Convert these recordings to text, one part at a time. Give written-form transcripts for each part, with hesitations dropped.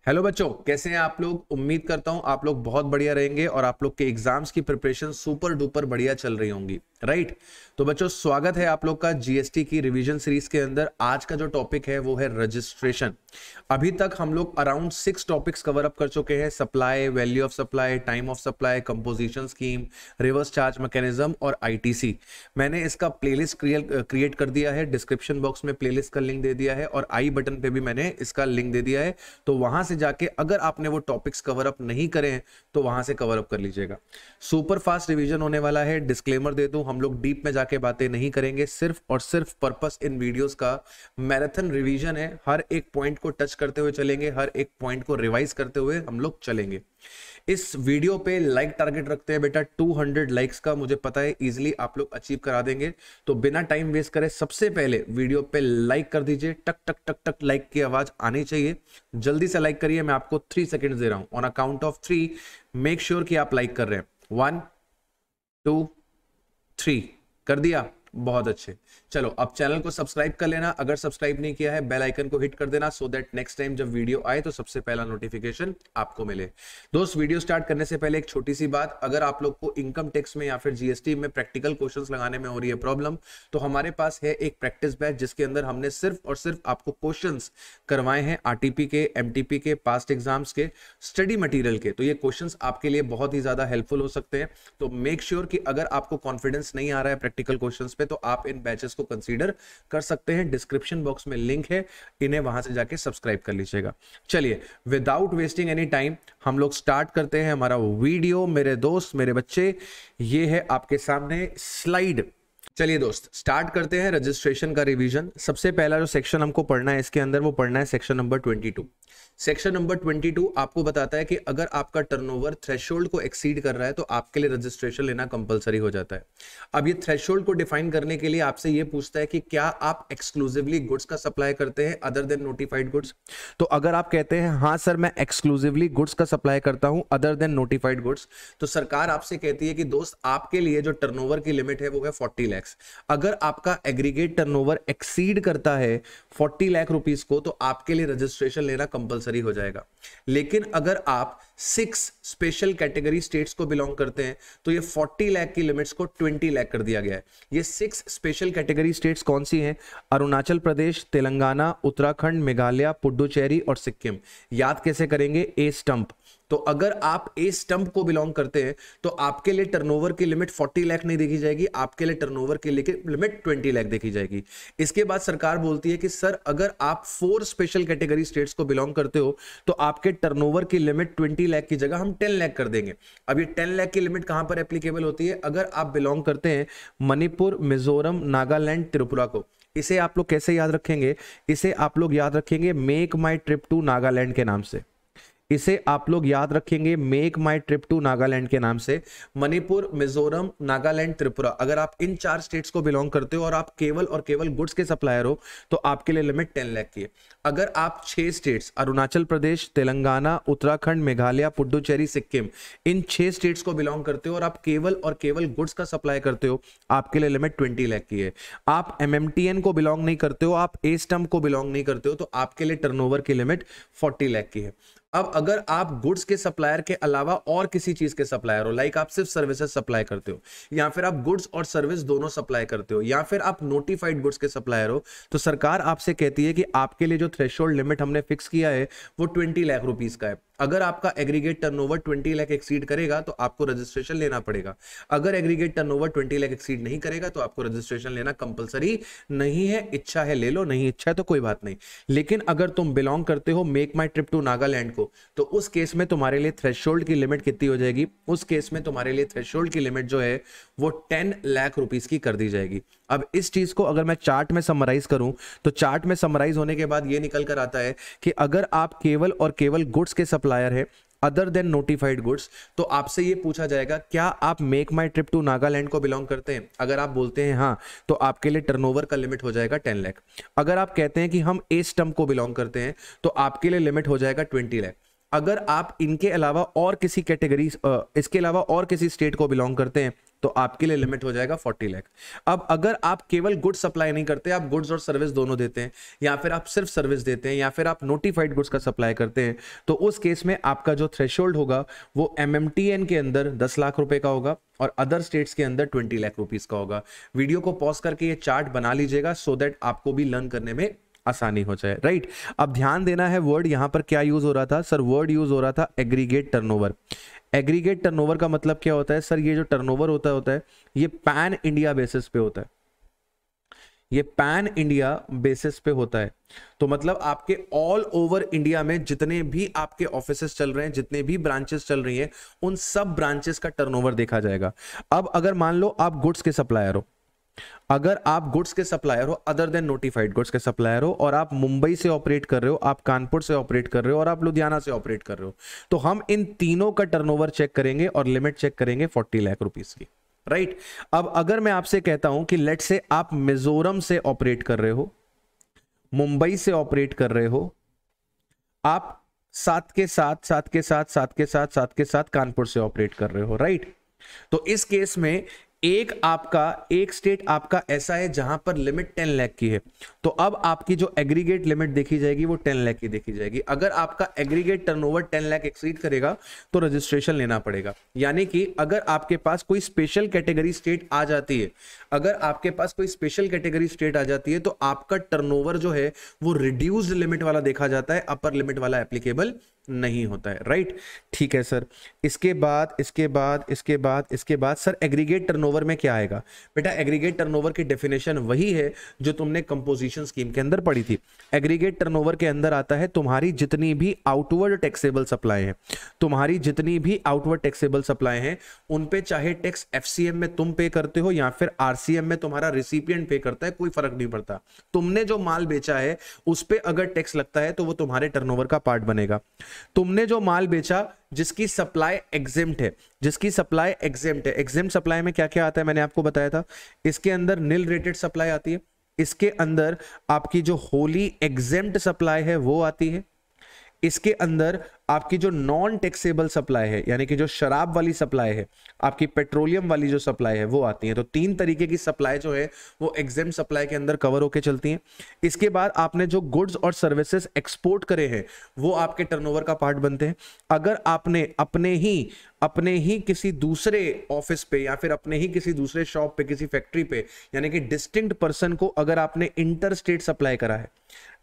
Hello बच्चों, कैसे हैं आप लोग। उम्मीद करता हूं आप लोग बहुत बढ़िया रहेंगे और आप लोग के एग्जाम्स की प्रिपरेशन सुपर डुपर बढ़िया चल रही होंगी। राइट। तो बच्चों, स्वागत है आप लोग का जीएसटी की रिवीजन सीरीज के अंदर। आज का जो टॉपिक है वो है रजिस्ट्रेशन। अभी तक हम लोग अराउंड 6 टॉपिक्स कवर अप कर चुके हैं। Supply, value of supply, time of supply, composition scheme, reverse charge mechanism और आईटीसी। मैंने इसका प्लेलिस्ट क्रिएट कर दिया है। डिस्क्रिप्शन बॉक्स में प्लेलिस्ट का लिंक दे दिया है और आई बटन पे भी मैंने इसका लिंक दे दिया है। तो वहां से जाके अगर आपने वो टॉपिक्स कवर अप नहीं करे हैं तो वहां से कवर अप कर लीजिएगा। सुपर फास्ट रिवीजन होने वाला है। डिस्क्लेमर दे दूं, हम लोग डीप में जाके बातें नहीं करेंगे। सिर्फ और सिर्फ पर्पस इन वीडियोस का मैराथन रिवीजन है। हर एक पॉइंट को टच करते हुए चलेंगे, हर एक पॉइंट को रिवाइज करते हुए हम लोग चलेंगे। इस वीडियो पे लाइक टारगेट रखते हैं बेटा 200 लाइक्स का। मुझे पता है इजीली आप लोग अचीव करा देंगे। तो बिना टाइम वेस्ट करे सबसे पहले वीडियो पे लाइक कर दीजिए। टक टक टक टक लाइक की आवाज आनी चाहिए। जल्दी से लाइक करिए। मैं आपको 3 सेकंड दे रहा हूं। On a count of 3 make sure कि आप लाइक कर रहे हैं। 1 2 3 कर दिया। बहुत अच्छे। चलो अब चैनल को सब्सक्राइब कर लेना। अगर सब्सक्राइब नहीं किया है बेल आइकन को हिट कर देना सो दैट नेक्स्ट टाइम जब वीडियो आए तो सबसे पहला नोटिफिकेशन आपको मिले। दोस्त, वीडियो स्टार्ट करने से पहले एक छोटी सी बात। अगर आप लोग को इनकम टैक्स में या फिर जीएसटी में प्रैक्टिकल क्वेश्चंस लगाने में हो रही है प्रॉब्लम, तो हमारे पास है एक प्रैक्टिस बैच जिसके अंदर हमने सिर्फ और सिर्फ आपको क्वेश्चंस करवाए हैं आरटीपी के, एमटीपी के, पास्ट एग्जाम्स के, स्टडी मटेरियल के। तो ये क्वेश्चंस आपके लिए बहुत ही ज्यादा हेल्पफुल हो सकते हैं। तो मेक श्योर कि अगर आपको कॉन्फिडेंस नहीं आ रहा है प्रैक्टिकल क्वेश्चंस पे तो आप इन बैचेस को कंसीडर कर सकते हैं। डिस्क्रिप्शन बॉक्स में लिंक है, इन्हें वहां से जाके सब्सक्राइब कर लीजिएगा। चलिए विदाउट वेस्टिंग एनी टाइम हम लोग स्टार्ट करते हैं हमारा वीडियो। मेरे दोस्त, मेरे बच्चे, ये है आपके सामने स्लाइड। चलिए दोस्त, स्टार्ट करते हैं रजिस्ट्रेशन का रिवीजन। सबसे पहला जो सेक्शन हमको पढ़ना है इसके अंदर, वो पढ़ना है सेक्शन नंबर 22। सेक्शन नंबर 22 आपको बताता है कि अगर आपका टर्नओवर थ्रेशोल्ड को एक्सीड कर रहा है तो आपके लिए रजिस्ट्रेशन लेना कंपलसरी हो जाता है। अब ये थ्रेशोल्ड को डिफाइन करने के लिए आपसे ये पूछता है कि क्या आप एक्सक्लूसिवली गुड्स का सप्लाई करते हैं अदर देन नोटिफाइड गुड्स। तो अगर आप कहते हैं हाँ सर मैं एक्सक्लूसिवली गुड्स का सप्लाई करता हूं अदर देन नोटिफाइड गुड्स, तो सरकार आपसे कहती है कि दोस्त आपके लिए जो टर्नओवर की लिमिट है वो है 40 लाख। अगर आपका एग्रीगेट टर्नओवर एक्सीड करता है 40 लाख रुपीस को तो आपके लिए रजिस्ट्रेशन लेना कंपलसरी हो जाएगा। लेकिन अगर आप 6 स्पेशल कैटेगरी स्टेट्स को बिलोंग करते हैं तो ये 40 लाख की लिमिट्स को 20 लाख कर दिया गया है। ये 6 स्पेशल कैटेगरी स्टेट्स कौन सी हैं? अरुणाचल प्रदेश, तेलंगाना, उत्तराखंड, मेघालय, पुडुचेरी और सिक्किम। याद कैसे करेंगे? ए स्टंप। तो अगर आप ए स्टंप को बिलोंग करते हैं तो आपके लिए टर्नओवर की लिमिट 40 लाख नहीं देखी जाएगी, आपके लिए टर्नओवर की लिमिट 20 लाख देखी जाएगी। इसके बाद सरकार बोलती है कि सर अगर आप 4 स्पेशल कैटेगरी स्टेट्स को बिलोंग करते हो तो आपके टर्नओवर की लिमिट 20 लाख की जगह हम 10 लाख कर देंगे। अब ये 10 लाख की लिमिट कहां पर एप्लीकेबल होती है? अगर आप बिलोंग करते हैं मणिपुर, मिजोरम, नागालैंड, त्रिपुरा को। इसे आप लोग कैसे याद रखेंगे? इसे आप लोग याद रखेंगे make my trip to Nagaland के नाम से। इसे आप लोग याद रखेंगे make my trip to Nagaland के नाम से। मणिपुर, मिजोरम, नागालैंड, त्रिपुरा, अगर आप इन 4 स्टेट्स को बिलोंग करते हो और आप केवल और केवल गुड्स के सप्लायर हो तो आपके लिए लिमिट 10 लाख की है। अगर आप 6 स्टेट्स अरुणाचल प्रदेश, तेलंगाना, उत्तराखंड, मेघालय, पुडुचेरी, सिक्किम, इन 6 स्टेट्स को बिलोंग करते हो और आप केवल और केवल गुड्स का सप्लाई करते हो, आपके लिए लिमिट 20 लाख की है। आप एमएमटीएन को बिलोंग नहीं करते हो, आप ए स्टंप को बिलोंग नहीं करते हो, तो आपके लिए टर्नओवर की लिमिट 40 लाख की है। अब अगर आप गुड्स के सप्लायर के अलावा और किसी चीज के सप्लायर हो, लाइक आप सिर्फ सर्विसेज सप्लाई करते हो, या फिर आप गुड्स और सर्विस दोनों सप्लाई करते हो, या फिर आप नोटिफाइड गुड्स के सप्लायर हो, तो सरकार आपसे कहती है कि आपके लिए जो थ्रेशोल्ड लिमिट हमने फिक्स किया है वो 20 लाख रुपीस का है। अगर आपका एग्रीगेट टर्नओवर 20 लाख एक्सीड करेगा तो आपको रजिस्ट्रेशन लेना पड़ेगा। अगर एग्रीगेट टर्नओवर 20 लाख एक्सीड नहीं करेगा तो आपको रजिस्ट्रेशन लेना कंपलसरी नहीं है। इच्छा है ले लो, नहीं इच्छा है तो कोई बात नहीं। लेकिन अगर तुम बिलोंग करते हो make my trip to Nagaland को, तो उस केस में तुम्हारे लिए थ्रेशोल्ड की लिमिट कितनी हो जाएगी? उस केस में तुम्हारे लिए थ्रेशोल्ड की लिमिट जो है वो 10 लाख रुपीस की कर दी जाएगी। अब इस चीज को अगर मैं चार्ट में समराइज करूं तो चार्ट में समराइज होने के बाद ये निकल कर आता है कि अगर आप केवल और केवल गुड्स के सप्लायर है अदर देन नोटिफाइड गुड्स, तो आपसे ये पूछा जाएगा क्या आप make my trip to Nagaland को बिलोंग करते हैं? अगर आप बोलते हैं हाँ तो आपके लिए टर्नओवर का लिमिट हो जाएगा 10 लाख। अगर आप कहते हैं कि हम ए स्टंप को बिलोंग करते हैं तो आपके लिए लिमिट हो जाएगा 20 लाख। अगर आप इनके अलावा और किसी कैटेगरी इसके अलावा और किसी स्टेट को बिलोंग करते हैं तो आपके लिए लिमिट हो जाएगा 40 लाख। अब अगर आप केवल गुड्स सप्लाई नहीं करते, आप गुड्स और सर्विस दोनों देते हैं, या फिर आप सिर्फ सर्विस देते हैं, या फिर आप नोटिफाइड गुड्स का सप्लाई करते हैं, तो उस केस में आपका जो थ्रेशोल्ड होगा वो MMTN के अंदर 10 लाख रुपए का होगा और अदर स्टेट्स के अंदर 20 लाख रुपीस का होगा। वीडियो को पॉज करके ये चार्ट बना लीजिएगा सो दैट आपको भी लर्न करने में आसानी हो जाए, राइट। अब ध्यान देना है, वर्ड यहां पर क्या यूज हो रहा था सर? वर्ड यूज हो रहा था एग्रीगेट टर्नओवर। एग्रीगेट टर्नओवर का मतलब क्या होता है सर? ये जो टर्नओवर होता है ये पैन इंडिया बेसिस पे होता है, ये पैन इंडिया बेसिस पे होता है। तो मतलब आपके ऑल ओवर इंडिया में जितने भी आपके ऑफिसेस चल रहे हैं, जितने भी ब्रांचेस चल रही हैं, उन सब ब्रांचेस का टर्नओवर देखा जाएगा। अब अगर मान लो आप गुड्स के सप्लायर हो, अगर आप गुड्स के सप्लायर हो अदर देन नोटिफाइड गुड्स के सप्लायर हो, और आप मुंबई से ऑपरेट कर रहे हो, आप कानपुर से ऑपरेट कर रहे हो और आप लुधियाना से ऑपरेट कर रहे हो, तो हम इन तीनों का टर्नओवर चेक करेंगे और लिमिट चेक करेंगे 40 लाख रुपीस की, राइट। अब अगर मैं आपसे कहता हूं कि लेट से आप मिजोरम से ऑपरेट कर रहे हो, मुंबई से ऑपरेट कर रहे हो, आप साथ के साथ कानपुर से ऑपरेट कर रहे हो, राइट। तो इस केस में एक स्टेट आपका ऐसा है जहां पर लिमिट 10 लाख की है, तो अब आपकी जो एग्रीगेट लिमिट देखी जाएगी वो 10 लाख की देखी जाएगी। अगर आपका एग्रीगेट टर्नओवर 10 लाख एक्सीड करेगा तो रजिस्ट्रेशन लेना पड़ेगा। यानी कि अगर आपके पास कोई स्पेशल कैटेगरी स्टेट आ जाती है, अगर आपके पास कोई स्पेशल कैटेगरी स्टेट आ जाती है तो आपका टर्नओवर जो है वो रिड्यूस्ड लिमिट वाला देखा जाता है, अपर लिमिट वाला एप्लीकेबल नहीं होता है, राइट। ठीक है सर, इसके बाद सर एग्रीगेट टर्नओवर में क्या आएगा? बेटा एग्रीगेट टर्नओवर की डेफिनेशन वही है जो तुमने कंपोजिशन स्कीम के अंदर पढ़ी थी। एग्रीगेट टर्नओवर के अंदर आता है तुम्हारी जितनी भी आउटवर्ड टैक्सेबल सप्लाई है, तुम्हारी जितनी भी आउटवर्ड टैक्सेबल सप्लाई है उन पे चाहे टैक्स FCM में तुम पे करते हो या फिर RCM में तुम्हारा रिसिपिएंट पे करता है, कोई फर्क नहीं पड़ता। तुमने जो माल बेचा है उस पे अगर टैक्स लगता है तो वो तुम्हारे टर्नओवर का पार्ट बनेगा। तुमने जो माल बेचा जिसकी सप्लाई एग्जेम्प्ट है, एग्जेम्प्ट सप्लाई में क्या क्या आता है मैंने आपको बताया था। इसके अंदर नील रेटेड सप्लाई आती है, इसके अंदर आपकी जो होली एग्जेम्प्ट सप्लाई है वो आती है, इसके अंदर आपकी जो नॉन टैक्सेबल सप्लाई है यानी कि जो शराब वाली सप्लाई है, आपकी पेट्रोलियम वाली जो सप्लाई है वो आती है। तो 3 तरीके की सप्लाई जो है वो एग्जेम्प्ट सप्लाई के अंदर कवर होके चलती हैं। इसके बाद आपने जो गुड्स और सर्विसेज एक्सपोर्ट करे हैं वो आपके टर्नओवर का पार्ट बनते हैं। अगर आपने अपने ही किसी दूसरे ऑफिस पे या फिर अपने ही किसी दूसरे शॉप पे, किसी फैक्ट्री पे, यानी कि डिस्टिंक्ट पर्सन को अगर आपने इंटर स्टेट सप्लाई करा है,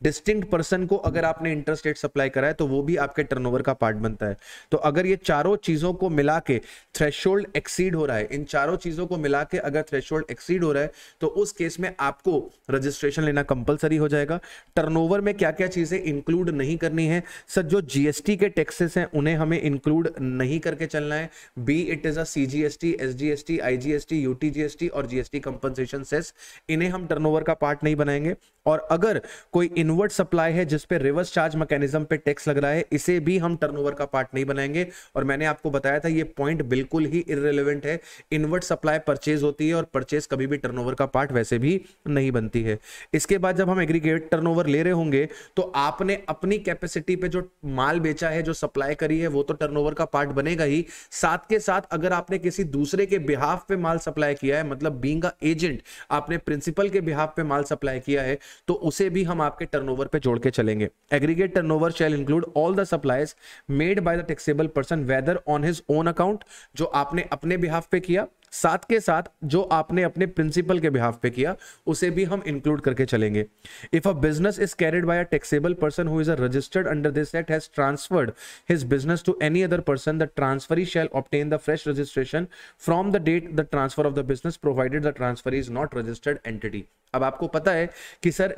डिस्टिंक्ट पर्सन को अगर आपने इंटर स्टेट सप्लाई करा है तो वो भी आपके टर्नओवर का पार्ट बनता है। तो अगर ये चारों चीजों को मिला के थ्रेशोल्ड एक्सीड हो रहा है, इन चारों चीजों को मिला के अगर थ्रेशोल्ड एक्सीड हो रहा है तो उस केस में आपको रजिस्ट्रेशन लेना कंपलसरी हो जाएगा। टर्नओवर में क्या क्या चीजें इंक्लूड नहीं करनी है सर? जो GST के टैक्सेस हैं उन्हें हमें इंक्लूड नहीं करके चलना है, B it is a CGST, SGST, IGST, UTGST और GST कंपनसेशन सेस, इन्हें हम टर्नओवर का पार्ट नहीं बनाएंगे। और अगर कोई इनवर्ट सप्लाई है जिसपे रिवर्स चार्ज मैकेनिज्म पे टैक्स लग रहा है, इसे भी हम टर्नओवर का पार्ट नहीं बनाएंगे। और मैंने आपको बताया था ये पॉइंट बिल्कुल ही इररिलेवेंट है। इनवर्ट सप्लाई परचेज होती है और परचेज कभी भी टर्नओवर का पार्ट वैसे भी नहीं बनती है। इसके बाद जब हम एग्रीगेट टर्नओवर ले रहे होंगे तो आपने अपनी कैपेसिटी पे जो माल बेचा है, जो सप्लाई करी है, वो तो टर्नओवर का पार्ट बनेगा ही। साथ के साथ अगर आपने किसी दूसरे के बिहाफ पे माल सप्लाई किया है, मतलब बीइंग अ एजेंट आपने प्रिंसिपल के बिहाफ पे माल सप्लाई किया है, तो उसे भी हम आपके टर्नओवर पे जोड़ के चलेंगे। Aggregate turnover shall include all the supplies made by the taxable person weather on his own account, जो आपने अपने बिहाफ पे किया, साथ के साथ जो आपने अपने प्रिंसिपल के बिहाफ पे किया उसे भी हम इंक्लूड करके चलेंगे। If a business is carried by a taxable person who is registered under this act has transferred his business to any other person, the transferee shall obtain the fresh registration from the date the transfer of the business provided the transfer is not registered entity. अब आपको पता है कि sir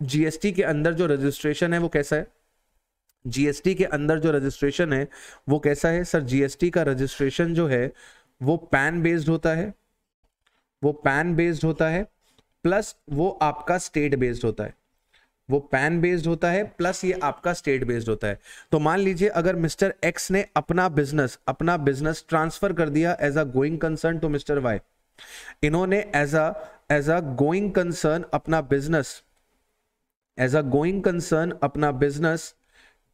GST के अंदर जो registration है वो कैसा है? GST के अंदर जो रजिस्ट्रेशन है वो कैसा है सर? GST का रजिस्ट्रेशन जो है वो पैन बेस्ड होता है, वो पैन बेस्ड होता है प्लस वो आपका स्टेट बेस्ड होता है, वो पैन बेस्ड होता है प्लस ये आपका स्टेट बेस्ड होता है। तो मान लीजिए अगर मिस्टर एक्स ने अपना बिजनेस ट्रांसफर कर दिया as a going concern to mister Y, इन्होंने एज अ गोइंग कंसर्न अपना बिजनेस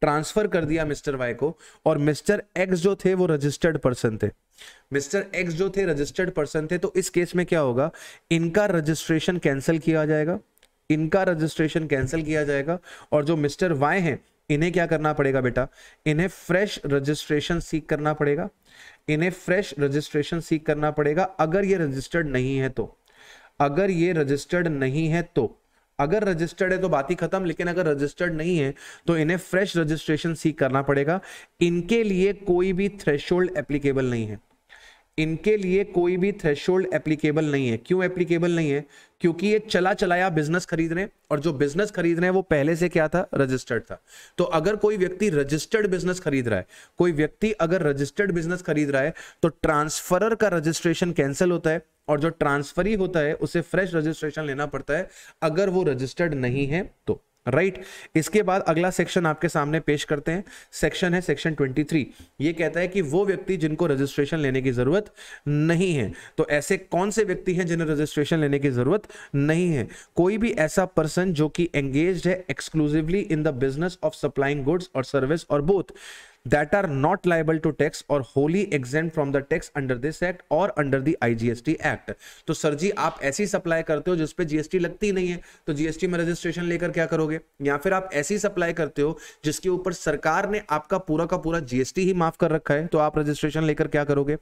ट्रांसफर कर दिया मिस्टर वाई को, और मिस्टर एक्स जो थे वो रजिस्टर्ड पर्सन थे, मिस्टर एक्स जो थे रजिस्टर्ड पर्सन थे, तो इस केस में क्या होगा, इनका रजिस्ट्रेशन कैंसिल किया जाएगा, इनका रजिस्ट्रेशन कैंसिल किया जाएगा, और जो मिस्टर वाई हैं इन्हें क्या करना पड़ेगा बेटा, इन्हें फ्रेश रजिस्ट्रेशन सीक करना पड़ेगा, इन्हें फ्रेश रजिस्ट्रेशन सीक करना पड़ेगा। अगर ये रजिस्टर्ड नहीं है तो, अगर ये रजिस्टर्ड नहीं है तो, अगर रजिस्टर्ड है तो बात ही खत्म, लेकिन अगर रजिस्टर्ड नहीं है तो इन्हें फ्रेश रजिस्ट्रेशन सीक करना पड़ेगा। इनके लिए कोई भी थ्रेशोल्ड एप्लीकेबल नहीं है, इनके लिए कोई भी थ्रेशोल्ड एप्लीकेबल नहीं है। क्यों एप्लीकेबल नहीं है, क्योंकि ये चला चलाया बिजनेस खरीद रहे हैं, और जो बिजनेस खरीद रहे हैं वो पहले से क्या था, रजिस्टर्ड था। तो अगर कोई व्यक्ति रजिस्टर्ड बिजनेस खरीद रहा है, कोई व्यक्ति अगर रजिस्टर्ड बिजनेस खरीद रहा है, तो ट्रांसफरर का रजिस्ट्रेशन कैंसिल होता है, और जो ट्रांसफरी होता है उसे फ्रेश रजिस्ट्रेशन लेना पड़ता है अगर वो रजिस्टर्ड नहीं है तो, राइट। इसके बाद अगला सेक्शन आपके सामने पेश करते हैं, सेक्शन है सेक्शन 23। ये कहता है कि वो व्यक्ति जिनको रजिस्ट्रेशन लेने की जरूरत नहीं है। तो ऐसे कौन से व्यक्ति हैं जिन्हें रजिस्ट्रेशन लेने की जरूरत नहीं है, कोई भी ऐसा पर्सन जो कि एंगेज्ड है exclusively in the business of supplying goods और सर्विस और both that are not liable to tax or wholly exempt from the tax under this act or under the IGST act। तो sir जी आप ऐसी supply करते हो जिसपे GST लगती नहीं है, तो जीएसटी में रजिस्ट्रेशन लेकर क्या करोगे, या फिर आप ऐसी सप्लाई करते हो जिसके ऊपर सरकार ने आपका पूरा का पूरा जीएसटी ही माफ कर रखा है, तो आप रजिस्ट्रेशन लेकर क्या करोगे।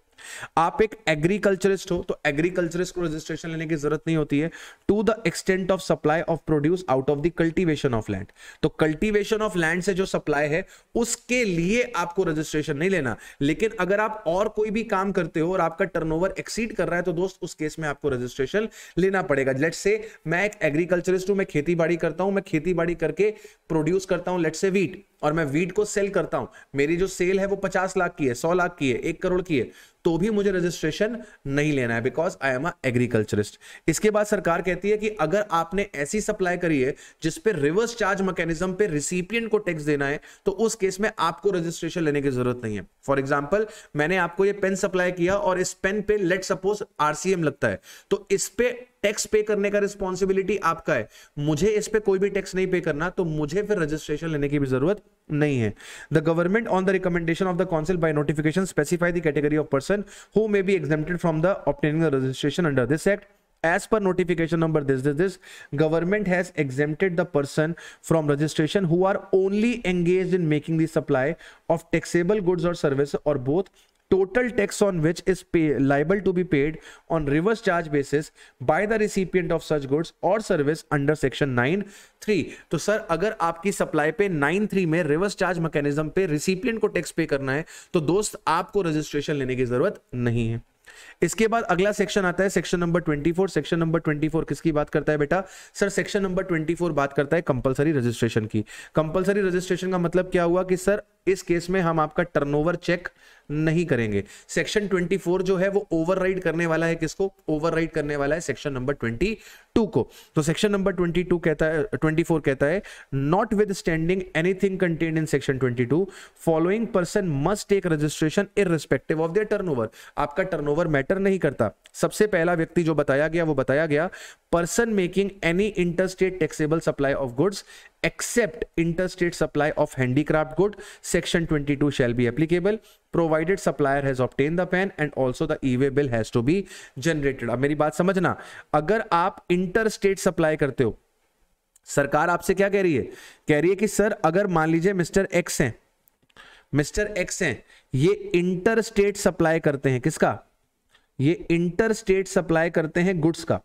आप एक एग्रीकल्चरिस्ट हो, तो एग्रीकल्चरिस्ट को रजिस्ट्रेशन लेने की जरूरत नहीं होती है, to the extent of supply of produce out of the cultivation of land. तो कल्टीवेशन ऑफ लैंड से जो सप्लाई है उसके लिए आपको रजिस्ट्रेशन नहीं लेना। लेकिन अगर आप और कोई भी काम करते हो और आपका टर्नओवर एक्सीड कर रहा है, तो दोस्त उस केस में आपको रजिस्ट्रेशन लेना पड़ेगा। लेट्स से मैं एक एग्रीकल्चरिस्ट हूं, मैं खेती बाड़ी करता हूं, मैं खेती बाड़ी करके प्रोड्यूस करता हूं लेट्स से वीट, और मैं वीट को सेल करता हूं, मेरी जो सेल है वो 50 लाख की है, 100 लाख की है, 1 करोड़ की है, तो भी मुझे रजिस्ट्रेशन नहीं लेना है, because I am a agriculturist. इसके बाद सरकार कहती है कि अगर आपने ऐसी सप्लाई करी है जिस पे रिवर्स चार्ज मैकेनिज्म पे रिसिपिएंट को टैक्स देना है, तो उस केस में आपको रजिस्ट्रेशन लेने की जरूरत नहीं है। फॉर एग्जांपल मैंने आपको ये पेन सप्लाई किया और इस पेन पे लेट सपोज आरसीएम लगता है, तो इस पे टैक्स पे करने का रिस्पॉन्सिबिलिटी आपका है, मुझे इस पे कोई भी टैक्स नहीं पे करना, तो मुझे फिर रजिस्ट्रेशन लेने की भी जरूरत नहीं है। The government on the recommendation of the council by notification specify the category of person who may be exempted from the obtaining the registration under this act. As per notification number this, government has exempted the person from registration who are only engaged in making the supply of taxable goods or service or both, total tax on which is liable to be paid on reverse charge basis by the recipient of such goods or service under section 9(3)। तो sir अगर आपकी supply पे 9(3) में reverse charge mechanism पे recipient को tax पे करना है, तो दोस्त आपको रजिस्ट्रेशन लेने की जरूरत नहीं है। इसके बाद अगला सेक्शन आता है सेक्शन नंबर 24। सेक्शन नंबर 24 किसकी बात करता है बेटा, सर सेक्शन नंबर 24 बात करता है कंपलसरी रजिस्ट्रेशन की। कंपलसरी रजिस्ट्रेशन का मतलब क्या हुआ कि सर इस केस में हम आपका टर्नओवर चेक नहीं करेंगे। सेक्शन 24 जो है वो ओवरराइड करने वाला है किसको, ओवरराइड करने वाला है सेक्शन नंबर 22 को। तो सेक्शन नंबर 24 कहता है notwithstanding anything contained in section 22 following person must take registration irrespective of their turnover. आपका टर्नओवर मैटर नहीं करता। सबसे पहला व्यक्ति जो बताया गया person making any interstate taxable supply of goods except interstate supply of handicraft good, section 22 shall be applicable provided supplier has obtained the PAN and also the e-way bill has to be generated। अब मेरी बात समझना, अगर आप interstate supply करते हो, सरकार आपसे क्या कह रही है कि सर अगर मान लीजिए मिस्टर एक्स हैं, ये इंटरस्टेट सप्लाई करते हैं किसका, ये इंटरस्टेट सप्लाई करते हैं गुड्स का,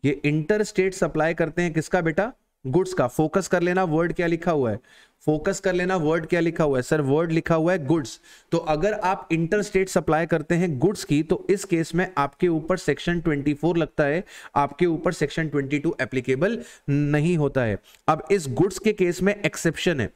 ये इंटरस्टेट सप्लाई करते हैं किसका बेटा, गुड्स का। फोकस कर लेना वर्ड क्या लिखा हुआ है, फोकस कर लेना वर्ड क्या लिखा हुआ है, सर वर्ड लिखा हुआ है गुड्स। तो अगर आप इंटरस्टेट सप्लाई करते हैं गुड्स की, तो इस केस में आपके ऊपर सेक्शन 24 लगता है, आपके ऊपर सेक्शन 22 एप्लीकेबल नहीं होता है। अब इस गुड्स के केस में एक्सेप्शन है,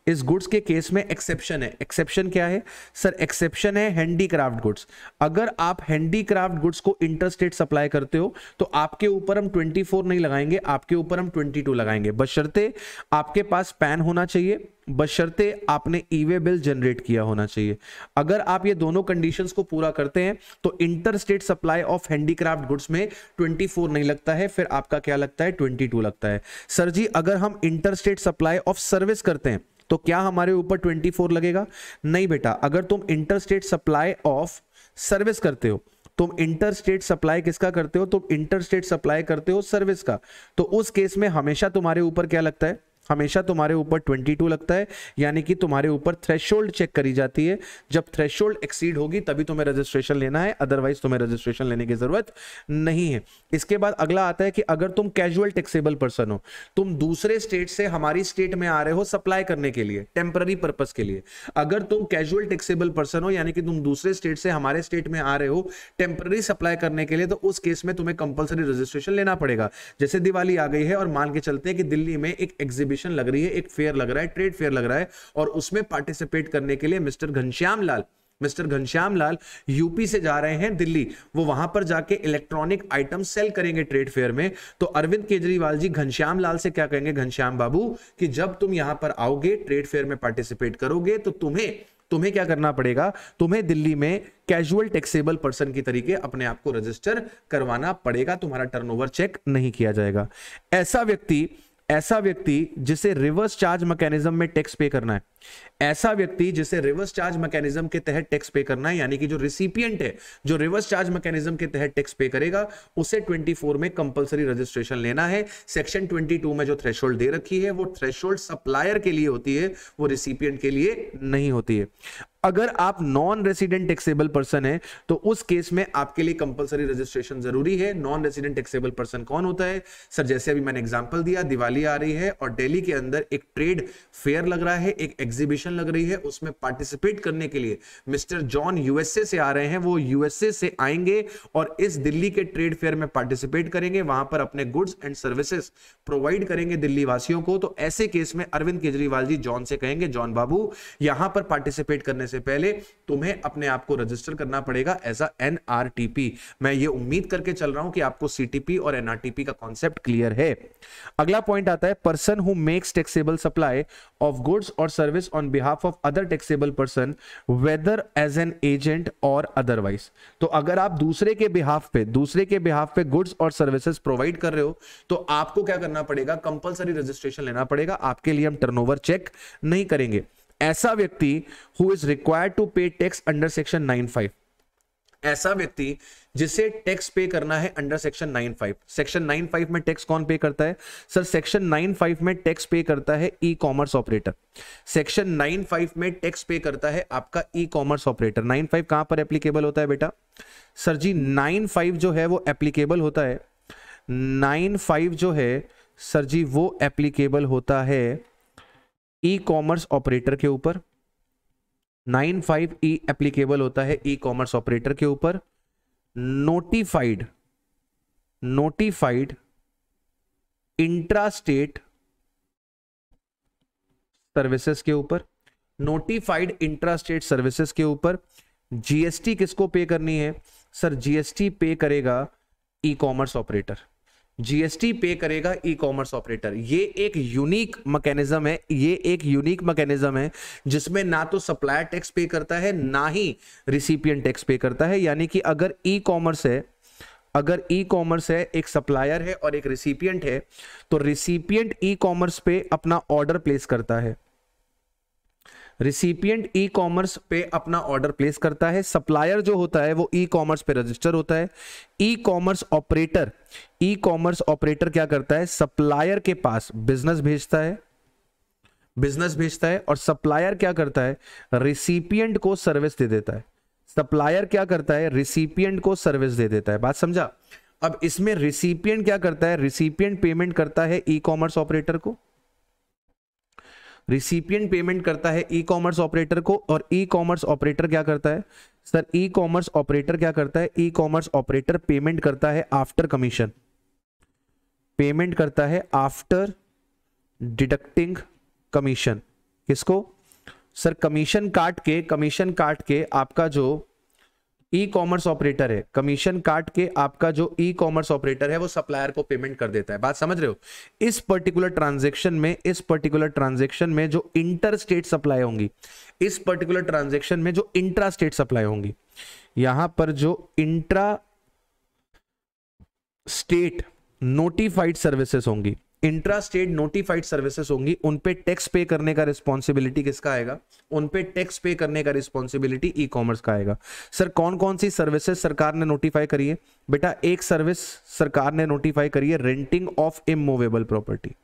इस गुड्स के केस में एक्सेप्शन है। एक्सेप्शन क्या है सर, एक्सेप्शन है हैंडीक्राफ्ट गुड्स। अगर आप हैंडीक्राफ्ट गुड्स को इंटरस्टेट सप्लाई करते हो, तो आपके ऊपर हम 24 नहीं लगाएंगे, आपके ऊपर हम 22 लगाएंगे, बशर्ते आपके पास पैन होना चाहिए, बशर्ते आपने ई-वे बिल जनरेट किया होना चाहिए। अगर आप ये दोनों कंडीशंस को पूरा करते हैं, तो interstate supply of handicraft goods में 24 नहीं लगता है, फिर आपका क्या लगता है 22 लगता है। सर जी अगर हम इंटरस्टेट सप्लाई ऑफ सर्विस करते हैं, तो क्या हमारे ऊपर 24 लगेगा? नहीं बेटा, अगर तुम inter state supply of service करते हो, तुम इंटर स्टेट सप्लाई किसका करते हो? तुम इंटर स्टेट सप्लाई करते हो सर्विस का, तो उस केस में हमेशा तुम्हारे ऊपर क्या लगता है? हमेशा तुम्हारे ऊपर 22 लगता है, यानी कि तुम्हारे ऊपर थ्रेशोल्ड चेक करी जाती है। जब थ्रेशोल्ड एक्सीड होगी तभी तुम्हें रजिस्ट्रेशन लेना है, अदरवाइज तुम्हें रजिस्ट्रेशन लेने की जरूरत नहीं है। इसके बाद अगला आता है कि अगर तुम कैजुअल टैक्सेबल पर्सन हो, तुम दूसरे स्टेट से हमारी स्टेट में आ रहे हो सप्लाई करने के लिए, टेम्पररी पर्पस के लिए। अगर तुम कैजुअल टैक्सेबल पर्सन हो, यानी कि तुम दूसरे स्टेट से हमारे स्टेट में आ रहे हो टेम्पररी सप्लाई करने के लिए, तो उस केस में तुम्हें कंपलसरी रजिस्ट्रेशन लेना पड़ेगा। जैसे दिवाली आ गई है और मान के चलते हैं कि दिल्ली में एक एग्जीबिशन लग रही है, एक फेयर लग रहा है, ट्रेड फेयर लग रहा है, और उसमें पार्टिसिपेट करने के लिए मिस्टर घनश्याम लाल यूपी से जा रहे हैं दिल्ली। वो वहां पर जाके इलेक्ट्रॉनिक आइटम सेल करेंगे ट्रेड फेयर में। तो अरविंद केजरीवाल जी घनश्याम लाल से क्या कहेंगे? घनश्याम बाबू, कि जब तुम यहां पर आओगे, ट्रेड फेयर में पार्टिसिपेट करोगे, तो तुम्हें क्या करना पड़ेगा? तुम्हें दिल्ली में कैजुअल टैक्सेबल पर्सन की तरीके अपने आप को रजिस्टर करवाना पड़ेगा, तुम्हारा टर्नओवर चेक नहीं किया जाएगा। ऐसा व्यक्ति जिसे रिवर्स चार्ज मैकेनिज्म में टैक्स पे करना है, ऐसा व्यक्ति जिसे रिवर्स चार्ज मैकेनिज्म के तहत टैक्स पे करना है, यानी कि जो रिसिपिएंट है, जो रिवर्स चार्ज मैकेनिज्म के तहत टैक्स पे करेगा, उसे 24 में कंपलसरी रजिस्ट्रेशन लेना है। सेक्शन 22 में जो थ्रेशोल्ड दे रखी है, वो थ्रेशोल्ड सप्लायर के लिए होती है, वो रिसिपिएंट के लिए नहीं होती है। अगर आप नॉन रेसिडेंट टैक्सेबल पर्सन है, तो उस केस में आपके लिए कंपलसरी रजिस्ट्रेशन जरूरी है। नॉन रेसिडेंट टैक्सेबल पर्सन कौन होता है? सर, जैसे अभी मैंने एग्जांपल दिया, दिवाली आ रही है और दिल्ली के अंदर एक ट्रेड फेयर लग रहा है, एक एग्जीबिशन लग रही है, उसमें पार्टिसिपेट करने के लिए मिस्टर जॉन यूएसए से आ रहे हैं। वो यूएसए से आएंगे और इस दिल्ली के ट्रेड फेयर में पार्टिसिपेट करेंगे, वहां पर अपने गुड्स एंड सर्विसेज प्रोवाइड करेंगे दिल्ली वासियों को। तो ऐसे केस में अरविंद केजरीवाल जी जॉन से कहेंगे, जॉन बाबू, यहां पर पार्टिसिपेट करने से पहले तुम्हें अपने आप को रजिस्टर करना पड़ेगा एज अ एनआरटीपी। मैं ये उम्मीद करके चल रहा हूं कि आपको सीटीपी और एनआरटीपी का कॉन्सेप्ट क्लियर है। अगला पॉइंट आता है person who makes taxable supply of goods और service on behalf of other taxable person whether as an agent और अदरवाइज। तो अगर आप दूसरे के बिहाफ पे गुड्स और सर्विसेज प्रोवाइड कर रहे हो, तो आपको क्या करना पड़ेगा? कंपलसरी रजिस्ट्रेशन लेना पड़ेगा। आपके लिए हम टर्नओवर चेक नहीं करेंगे। ऐसा व्यक्ति who is required to pay tax under section 95, ऐसा व्यक्ति जिसे टैक्स पे करना है अंडर सेक्शन 95। सेक्शन 95 में टैक्स कौन पे करता है? सर, सेक्शन 95 में टैक्स पे करता है ई कॉमर्स ऑपरेटर। सेक्शन 95 में टैक्स पे करता है आपका ई कॉमर्स ऑपरेटर। 95 कहां पर एप्लीकेबल होता है बेटा? सर जी, 95 जो है वो एप्लीकेबल होता है, 95 जो है सर जी वो एप्लीकेबल होता है ई कॉमर्स ऑपरेटर के ऊपर। 95 ई एप्लीकेबल होता है ई कॉमर्स ऑपरेटर के ऊपर। नोटिफाइड इंट्रा स्टेट सर्विसेज के ऊपर, नोटिफाइड इंट्रा स्टेट सर्विसेज के ऊपर जीएसटी किसको पे करनी है? सर, जीएसटी पे करेगा ई कॉमर्स ऑपरेटर। जीएसटी पे करेगा ई कॉमर्स ऑपरेटर। ये एक यूनिक मैकेनिज्म है, जिसमें ना तो सप्लायर टैक्स पे करता है, ना ही रिसिपिएंट टैक्स पे करता है। यानी कि अगर ई कॉमर्स है, एक सप्लायर है और एक रिसिपिएंट है, तो रिसिपिएंट ई कॉमर्स पे अपना ऑर्डर प्लेस करता है, रिसिपिएंट ई कॉमर्स पे अपना ऑर्डर प्लेस करता है। सप्लायर जो होता है वो ई कॉमर्स पे रजिस्टर होता है। ई कॉमर्स ऑपरेटर क्या करता है? सप्लायर के पास बिजनेस भेजता है और सप्लायर क्या करता है? रिसिपिएंट को सर्विस दे देता है। सप्लायर क्या करता है? रिसिपिएंट को सर्विस दे देता है। बात समझा? अब इसमें रिसिपिएंट क्या करता है? रिसिपिएंट पेमेंट करता है ई कॉमर्स ऑपरेटर को, रिसिपिएंट पेमेंट करता है ई कॉमर्स ऑपरेटर को। और ई कॉमर्स ऑपरेटर क्या करता है? सर, ई कॉमर्स ऑपरेटर क्या करता है? ई कॉमर्स ऑपरेटर पेमेंट करता है आफ्टर कमीशन, पेमेंट करता है आफ्टर डिडक्टिंग कमीशन। किसको? सर, कमीशन काट के आपका जो ई कॉमर्स ऑपरेटर है, कमीशन काट के आपका जो ई कॉमर्स ऑपरेटर है वो सप्लायर को पेमेंट कर देता है। बात समझ रहे हो? इस पर्टिकुलर ट्रांजैक्शन में जो इंटर स्टेट सप्लाई होंगी, इस पर्टिकुलर ट्रांजैक्शन में जो इंट्रा स्टेट सप्लाई होंगी, यहां पर जो इंट्रा स्टेट नोटिफाइड सर्विसेज होंगी, इंट्रा स्टेट नोटिफाइड सर्विसेज होंगी, उन पे टैक्स पे करने का रिस्पॉन्सिबिलिटी किसका आएगा? उन पे टैक्स पे करने का रिस्पॉन्सिबिलिटी ई कॉमर्स का आएगा। सर कौन कौन सी सर्विसेज सरकार ने नोटिफाई करी है? बेटा एक सर्विस सरकार ने नोटिफाई करी है renting of immovable property.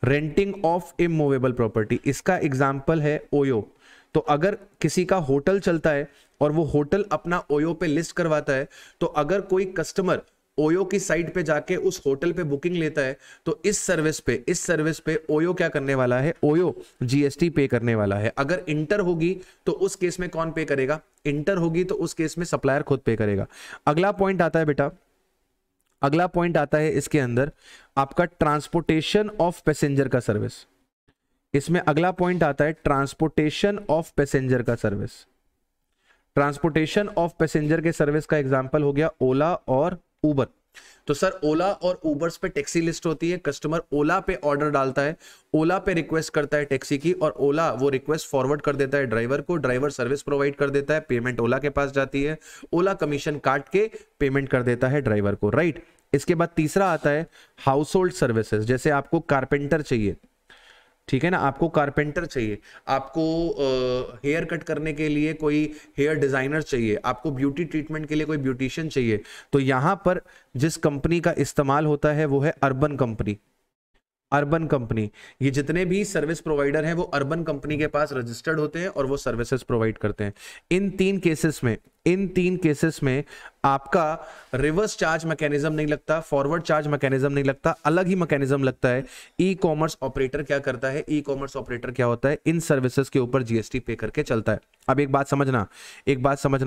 Renting of immovable property, इसका एग्जाम्पल है ओयो। तो अगर किसी का होटल चलता है और वो होटल अपना ओयो पे लिस्ट करवाता है, तो अगर कोई कस्टमर ओयो की साइट पे जाके उस होटल पे बुकिंग लेता है, तो इस सर्विस पे ओयो क्या करने वाला है? ओयो जीएसटी पे करने वाला है। अगर इंटर होगी तो उस केस में कौन पे करेगा? इंटर होगी तो उस केस में सप्लायर खुद पे करेगा। अगला पॉइंट आता है बेटा, अगला पॉइंट आता है इसके अंदर आपका ट्रांसपोर्टेशन ऑफ पैसेंजर का सर्विस। इसमें अगला पॉइंट आता है ट्रांसपोर्टेशन ऑफ पैसेंजर का सर्विस। ट्रांसपोर्टेशन ऑफ पैसेंजर के सर्विस का एग्जांपल हो गया ओला और उबर। तो सर ओला और उबर्स पे टैक्सी लिस्ट होती है, कस्टमर ओला पे ऑर्डर डालता है, ओला पे रिक्वेस्ट करता है टैक्सी की, और ओला वो रिक्वेस्ट फॉरवर्ड कर देता है ड्राइवर को, ड्राइवर सर्विस प्रोवाइड कर देता है, पेमेंट ओला के पास जाती है, ओला कमीशन काट के पेमेंट कर देता है ड्राइवर को, राइट। इसके बाद तीसरा आता है हाउस होल्ड सर्विसेज। जैसे आपको कारपेंटर चाहिए, ठीक है ना, आपको कारपेंटर चाहिए, आपको हेयर कट करने के लिए कोई हेयर डिजाइनर चाहिए, आपको ब्यूटी ट्रीटमेंट के लिए कोई ब्यूटिशियन चाहिए, तो यहां पर जिस कंपनी का इस्तेमाल होता है वो है अर्बन कंपनी। अर्बन कंपनी, ये जितने भी सर्विस प्रोवाइडर हैं वो अर्बन कंपनी के पास रजिस्टर्ड होते हैं और वो सर्विसेज प्रोवाइड करते हैं। इन तीन केसेस में आपका रिवर्स चार्ज मैकेनिज्म नहीं लगता, फॉरवर्ड चार्ज मैकेनिज्म नहीं लगता, अलग ही मैकेनिज्म लगता है। ई कॉमर्स ऑपरेटर क्या करता है? ई कॉमर्स ऑपरेटर क्या होता है? इन सर्विसेज के ऊपर जीएसटी पे करके चलता है। अब एक बात समझना,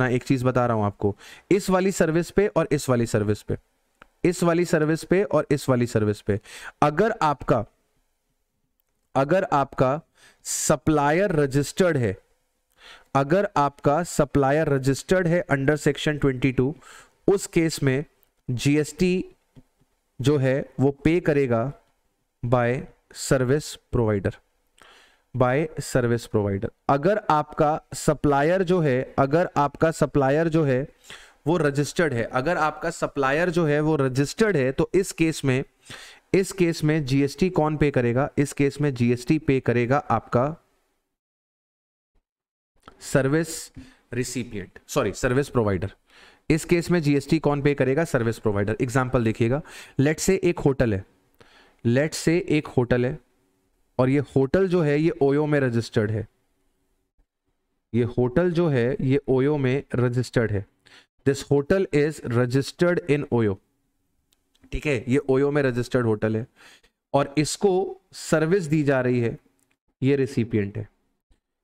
एक चीज बता रहा हूं आपको, इस वाली सर्विस पे और इस वाली सर्विस पे, इस वाली सर्विस पे और इस वाली सर्विस पे अगर आपका सप्लायर रजिस्टर्ड है, अगर आपका सप्लायर रजिस्टर्ड है अंडर सेक्शन 22, उस केस में जीएसटी जो है वो पे करेगा bye service provider, bye service provider. अगर आपका सप्लायर जो है वो रजिस्टर्ड है, अगर आपका सप्लायर जो है वो रजिस्टर्ड है, तो इस केस में जीएसटी कौन पे करेगा? इस केस में जीएसटी पे करेगा आपका service recipient, sorry service provider. इस केस में जीएसटी कौन पे करेगा? Service provider. एग्जांपल देखिएगा, लेट्स से एक होटल है और ये होटल जो है ये ओयो में रजिस्टर्ड है, ये होटल जो है ये ओयो में रजिस्टर्ड है। This hotel is registered in OYO, ठीक है, ये ओयो में रजिस्टर्ड होटल है और इसको सर्विस दी जा रही है, ये रिसिपिएंट है,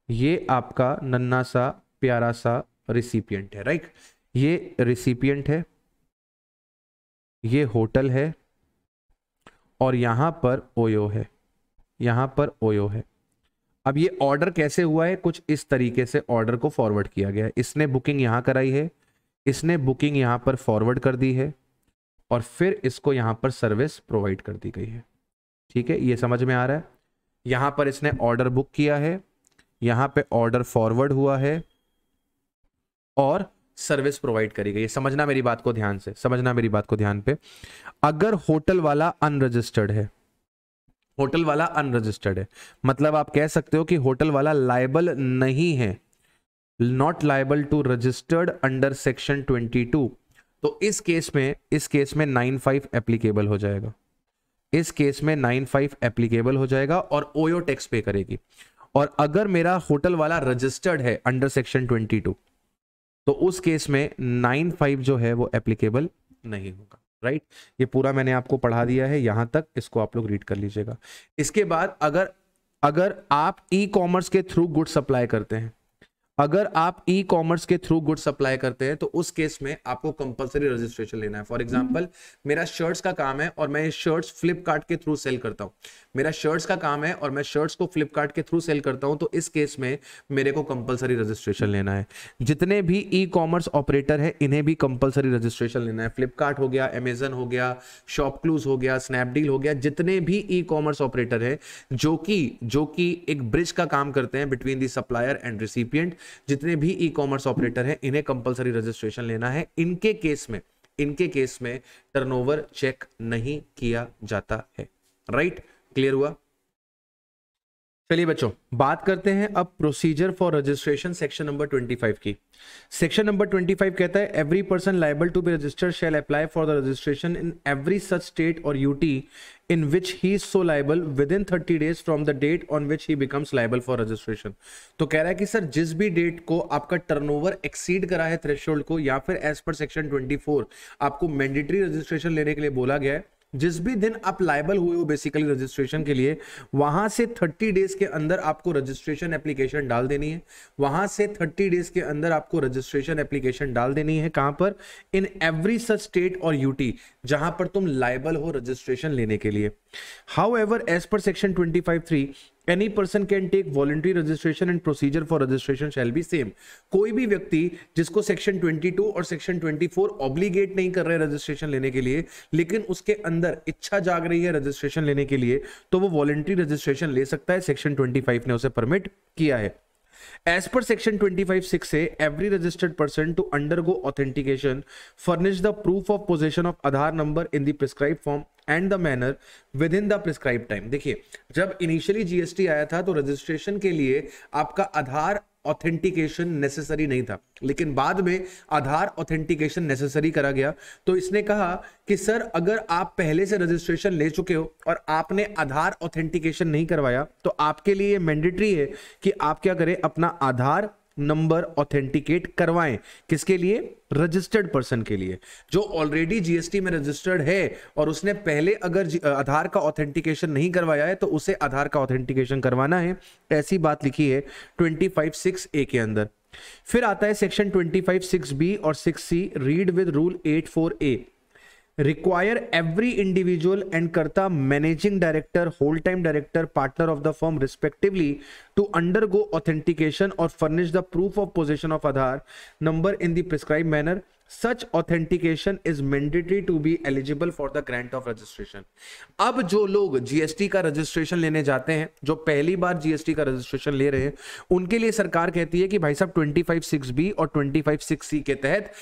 ये आपका नन्ना सा प्यारा सा रिसिपिएंट है, राइट। ये रिसिपिएंट है, ये होटल है और यहां पर ओयो है, यहां पर ओयो है। अब ये ऑर्डर कैसे हुआ है? कुछ इस तरीके से ऑर्डर को फॉरवर्ड किया गया है। इसने बुकिंग यहां कराई है, इसने बुकिंग यहां पर फॉरवर्ड कर दी है और फिर इसको यहां पर सर्विस प्रोवाइड कर दी गई है, ठीक है, ये समझ में आ रहा है। यहां पर इसने ऑर्डर बुक किया है, यहां पे ऑर्डर फॉरवर्ड हुआ है और सर्विस प्रोवाइड करी गई है। समझना मेरी बात को ध्यान से, समझना मेरी बात को ध्यान पे। अगर होटल वाला अनरजिस्टर्ड है, होटल वाला अनरजिस्टर्ड है, मतलब आप कह सकते हो कि होटल वाला लायबल नहीं है, not liable to registered under section 22, तो इस केस में 95 एप्लीकेबल हो जाएगा, इस केस में 95 एप्लीकेबल हो जाएगा और ओयो टैक्स पे करेगी। और अगर मेरा होटल वाला रजिस्टर्ड है अंडर सेक्शन 22, तो उस केस में 95 जो है वो एप्लीकेबल नहीं होगा, राइट। ये पूरा मैंने आपको पढ़ा दिया है यहां तक, इसको आप लोग रीड कर लीजिएगा। इसके बाद अगर आप ई कॉमर्स के थ्रू गुड सप्लाई करते हैं, अगर आप ई कॉमर्स के थ्रू गुड सप्लाई करते हैं, तो उस केस में आपको कंपलसरी रजिस्ट्रेशन लेना है। फॉर एग्जांपल, मेरा शर्ट्स का काम है और मैं शर्ट्स फ्लिपकार्ट के थ्रू सेल करता हूं, मेरा शर्ट्स का काम है और मैं शर्ट्स को फ्लिपकार्ट के थ्रू सेल करता हूं, तो इस केस में मेरे को कंपलसरी रजिस्ट्रेशन लेना है। जितने भी ई कॉमर्स ऑपरेटर है इन्हें भी कंपलसरी रजिस्ट्रेशन लेना है। फ्लिपकार्ट हो गया, अमेजन हो गया, शॉपक्लूज हो गया, स्नैपडील हो गया, जितने भी ई कॉमर्स ऑपरेटर है जो कि एक ब्रिज का काम करते हैं between the supplier and recipient, जितने भी ई कॉमर्स ऑपरेटर हैं इन्हें कंपलसरी रजिस्ट्रेशन लेना है। इनके केस में टर्नओवर चेक नहीं किया जाता है, राइट, क्लियर हुआ? चलिए बच्चों, बात करते हैं अब procedure for registration section number 25 की। सेक्शन नंबर 25 कहता है every person liable to be registered shall apply for the registration in every such state और UT in which he is so liable within 30 days from the date on which he becomes liable for registration। तो कह रहा है कि sir जिस भी date को आपका टर्नओवर एक्सीड करा है थ्रेशोल्ड को, या फिर एज पर सेक्शन 24 आपको मैंडेटरी रजिस्ट्रेशन लेने के लिए बोला गया है, जिस भी दिन आप लायबल हुए हो बेसिकली रजिस्ट्रेशन के लिए, वहां से 30 डेज के अंदर आपको रजिस्ट्रेशन एप्लीकेशन डाल देनी है। वहां से 30 डेज के अंदर आपको रजिस्ट्रेशन एप्लीकेशन डाल देनी है। कहां पर? इन एवरी सच स्टेट और यूटी जहां पर तुम लायबल हो रजिस्ट्रेशन लेने के लिए। However as per section 25(3) Any person can take voluntary registration and procedure for registration shall be same। कोई भी व्यक्ति जिसको सेक्शन 22 और सेक्शन 24 ऑब्लिगेट नहीं कर रहे रजिस्ट्रेशन लेने के लिए, लेकिन उसके अंदर इच्छा जाग रही है रजिस्ट्रेशन लेने के लिए, तो वो वॉलंटरी रजिस्ट्रेशन ले सकता है। सेक्शन 25 ने उसे परमिट किया है। As per section 25(6) से every registered person to undergo authentication furnish the proof of possession of Aadhaar number in the prescribed form and the manner within the prescribed time। देखिए, जब इनिशियली जीएसटी आया था तो registration के लिए आपका आधार authentication necessary नहीं था, लेकिन बाद में आधार ऑथेंटिकेशन नेसेसरी करा गया। तो इसने कहा कि सर अगर आप पहले से रजिस्ट्रेशन ले चुके हो और आपने आधार ऑथेंटिकेशन नहीं करवाया, तो आपके लिए मैंडेटरी है कि आप क्या करें, अपना आधार नंबर ऑथेंटिकेट करवाएं। किसके लिए? रजिस्टर्ड पर्सन के लिए। जो ऑलरेडी जीएसटी में रजिस्टर्ड है और उसने पहले अगर आधार का ऑथेंटिकेशन नहीं करवाया है, तो उसे आधार का ऑथेंटिकेशन करवाना है। ऐसी बात लिखी है 25(6)(a) के अंदर। फिर आता है सेक्शन 25(6)(b) और 6(c)। Read with rule 84(a) require every individual and karta, managing director, whole time director, partner of the firm respectively to undergo authentication or furnish the proof of possession of Aadhaar number in the prescribed manner। Such authentication is mandatory to be eligible for the grant of registration। अब जो लोग GST का registration लेने जाते हैं, जो पहली बार GST का रजिस्ट्रेशन ले रहे हैं, उनके लिए सरकार कहती है कि भाई साहब 25(6)(b) और 25(6)(c) के तहत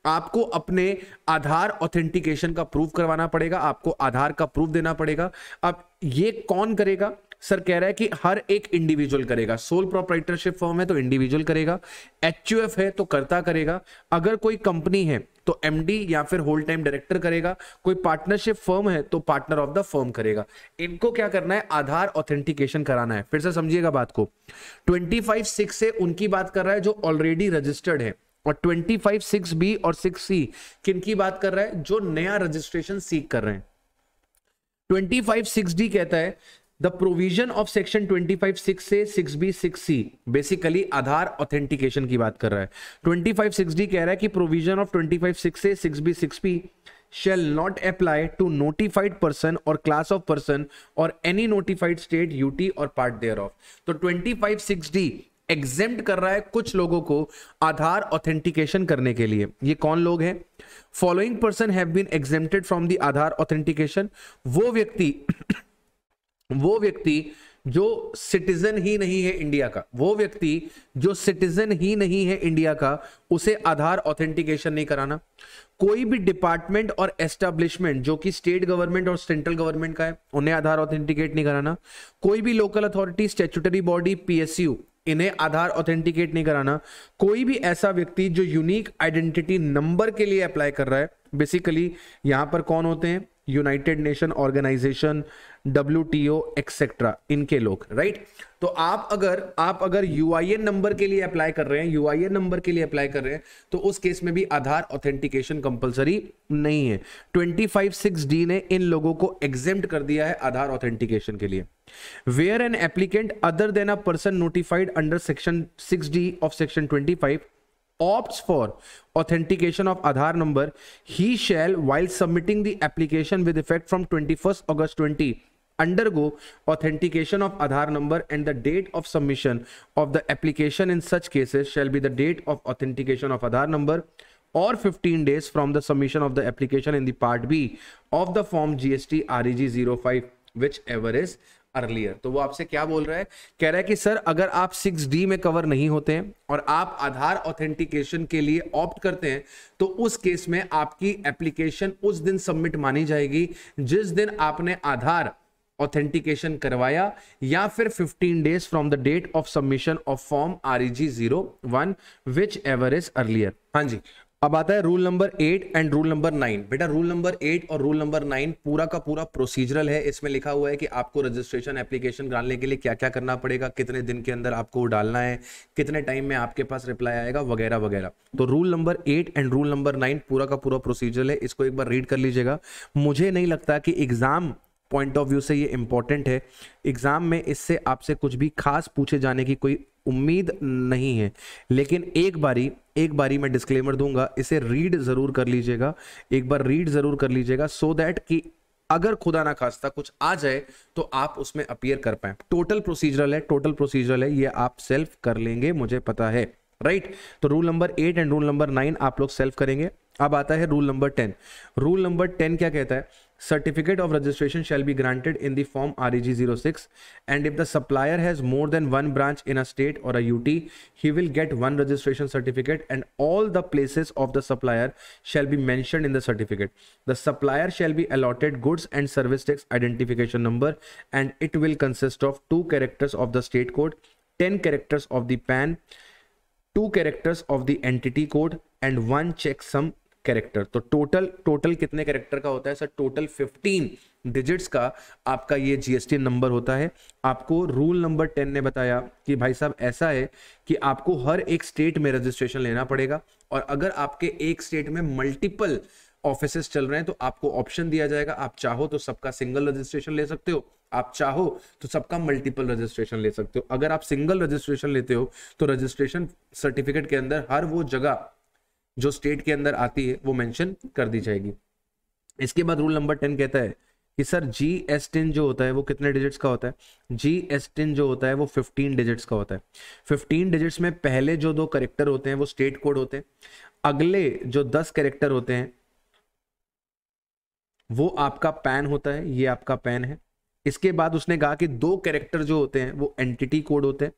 आपको अपने आधार ऑथेंटिकेशन का प्रूफ करवाना पड़ेगा, आपको आधार का प्रूफ देना पड़ेगा। अब ये कौन करेगा? सर कह रहा है कि हर एक इंडिविजुअल करेगा। सोल प्रोप्राइटरशिप फर्म है तो इंडिविजुअल करेगा, एचयूएफ है तो कर्ता करेगा, अगर कोई कंपनी है तो एमडी या फिर होल टाइम डायरेक्टर करेगा, कोई पार्टनरशिप फर्म है तो पार्टनर ऑफ द फर्म करेगा। इनको क्या करना है? आधार ऑथेंटिकेशन कराना है। फिर से समझिएगा बात को, 25(6) से उनकी बात कर रहा है जो ऑलरेडी रजिस्टर्ड है, और 25(6)(b) और 6(c) किनकी बात कर रहा है? जो नया रजिस्ट्रेशन सीख कर रहे हैं। 25(6)(d) कहता है द प्रोविजन ऑफ सेक्शन 25(6) से 6(b) 6(c) बेसिकली आधार ऑथेंटिकेशन की बात कर रहा है। 25(6)(d) कह रहा है कि प्रोविजन ऑफ 25(6) से 6(b) 6(p shall not apply to notified person or class of person or any notified state, UT or part thereof। तो 25(6)(d) एग्जेम्प्ट कर रहा है कुछ लोगों को आधार ऑथेंटिकेशन करने के लिए। ये कौन लोग हैं? Following person have been exempted from the Aadhaar authentication. वो व्यक्ति जो सिटीजन ही नहीं है इंडिया का, वो व्यक्ति जो सिटीजन ही नहीं है इंडिया का, उसे आधार ऑथेंटिकेशन नहीं कराना। कोई भी डिपार्टमेंट और एस्टेब्लिशमेंट जो कि स्टेट गवर्नमेंट और सेंट्रल गवर्नमेंट का है, उन्हें आधार ऑथेंटिकेट नहीं कराना। कोई भी local authority, statutory body, PSU, इन्हें आधार ऑथेंटिकेट नहीं कराना। कोई भी ऐसा व्यक्ति जो यूनिक आइडेंटिटी नंबर के लिए अप्लाई कर रहा है, बेसिकली यहां पर कौन होते हैं? United Nation organization, WTO etcetera, इनके लोग, राइट। तो आप अगर यूआईएन नंबर के लिए अप्लाई कर रहे हैं, तो उस केस में भी आधार ऑथेंटिकेशन कंपलसरी नहीं है। 25(6)(d) ने इन लोगों को एग्जेम्प्ट कर दिया है आधार ऑथेंटिकेशन के लिए। Where an applicant other than a person notified under section 6(d) of section 25 opts for authentication of Aadhaar number, he shall, while submitting the application with effect from 21st August 20, undergo authentication of Aadhaar number, and the date of submission of the application in such cases shall be the date of authentication of Aadhaar number or 15 days from the submission of the application in the part B of the form GST REG 05, whichever is earlier. तो वो आपसे क्या बोल रहा है, कह रहा है कि सर अगर आप 6D में कवर नहीं होते हैं और आप आधार ऑथेंटिकेशन के लिए ऑप्ट करते हैं तो उस केस में आपकी एप्लीकेशन उस दिन सबमिट मानी जाएगी जिस दिन आपने आधार ऑथेंटिकेशन करवाया, या फिर 15 days from the date of submission of form REG 01 whichever is earlier. हाँ जी, अब आता है rule number 8 and rule number 9। बेटा रूल नंबर 8 और रूल नंबर 9 पूरा का पूरा प्रोसीजरल है। इसमें लिखा हुआ है कि आपको रजिस्ट्रेशन एप्लीकेशन डालने के लिए क्या क्या करना पड़ेगा, कितने दिन के अंदर आपको डालना है, कितने टाइम में आपके पास रिप्लाई आएगा, वगैरह वगैरह। तो rule number 8 and rule number 9 पूरा का पूरा प्रोसीजरल है, इसको एक बार रीड कर लीजिएगा। मुझे नहीं लगता कि एग्जाम पॉइंट ऑफ व्यू से ये इंपॉर्टेंट है, एग्जाम में इससे आपसे कुछ भी खास पूछे जाने की कोई उम्मीद नहीं है, लेकिन एक बारी मैं डिस्क्लेमर दूंगा, इसे रीड जरूर कर लीजिएगा, एक बार रीड जरूर कर लीजिएगा, सो दैट कि अगर खुदा ना खास्ता कुछ आ जाए तो आप उसमें अपीयर कर पाए। टोटल प्रोसीजरल है, ये आप सेल्फ कर लेंगे, मुझे पता है, राइट। तो rule number 8 and rule number 9 आप लोग सेल्फ करेंगे। अब आता है रूल नंबर 10। रूल नंबर 10 क्या कहता है, certificate of registration shall be granted in the form REG 06 and if the supplier has more than one branch in a state or a UT, he will get one registration certificate and all the places of the supplier shall be mentioned in the certificate. The supplier shall be allotted goods and service tax identification number and it will consist of 2 characters of the state code, 10 characters of the PAN, 2 characters of the entity code and 1 checksum character. तो total कितने character का होता है sir, total 15 digits का आपका ये GST number होता है। आपको रूल नंबर 10 ने बताया कि भाई साहब ऐसा है कि आपको हर एक स्टेट में रजिस्ट्रेशन लेना पड़ेगा, और अगर आपके एक स्टेट में मल्टीपल ऑफिसेस चल रहे हैं तो आपको ऑप्शन दिया जाएगा, आप चाहो तो सबका सिंगल रजिस्ट्रेशन ले सकते हो, आप चाहो तो सबका मल्टीपल रजिस्ट्रेशन ले सकते हो। अगर आप सिंगल रजिस्ट्रेशन लेते हो तो रजिस्ट्रेशन सर्टिफिकेट के अंदर हर वो जगह जो स्टेट के अंदर आती है वो मेंशन कर दी जाएगी। इसके बाद रूल नंबर 10 कहता है कि सर GSTIN जो होता है वो कितने डिजिट्स का होता है, GSTIN जो होता है वो 15 डिजिट्स का होता है। 15 डिजिट्स में पहले जो 2 कैरेक्टर होते हैं वो स्टेट कोड होते हैं, अगले जो 10 कैरेक्टर होते हैं वो आपका पैन होता है, ये आपका पैन है। इसके बाद उसने कहा कि 2 कैरेक्टर जो होते हैं वो एंटिटी कोड होते हैं,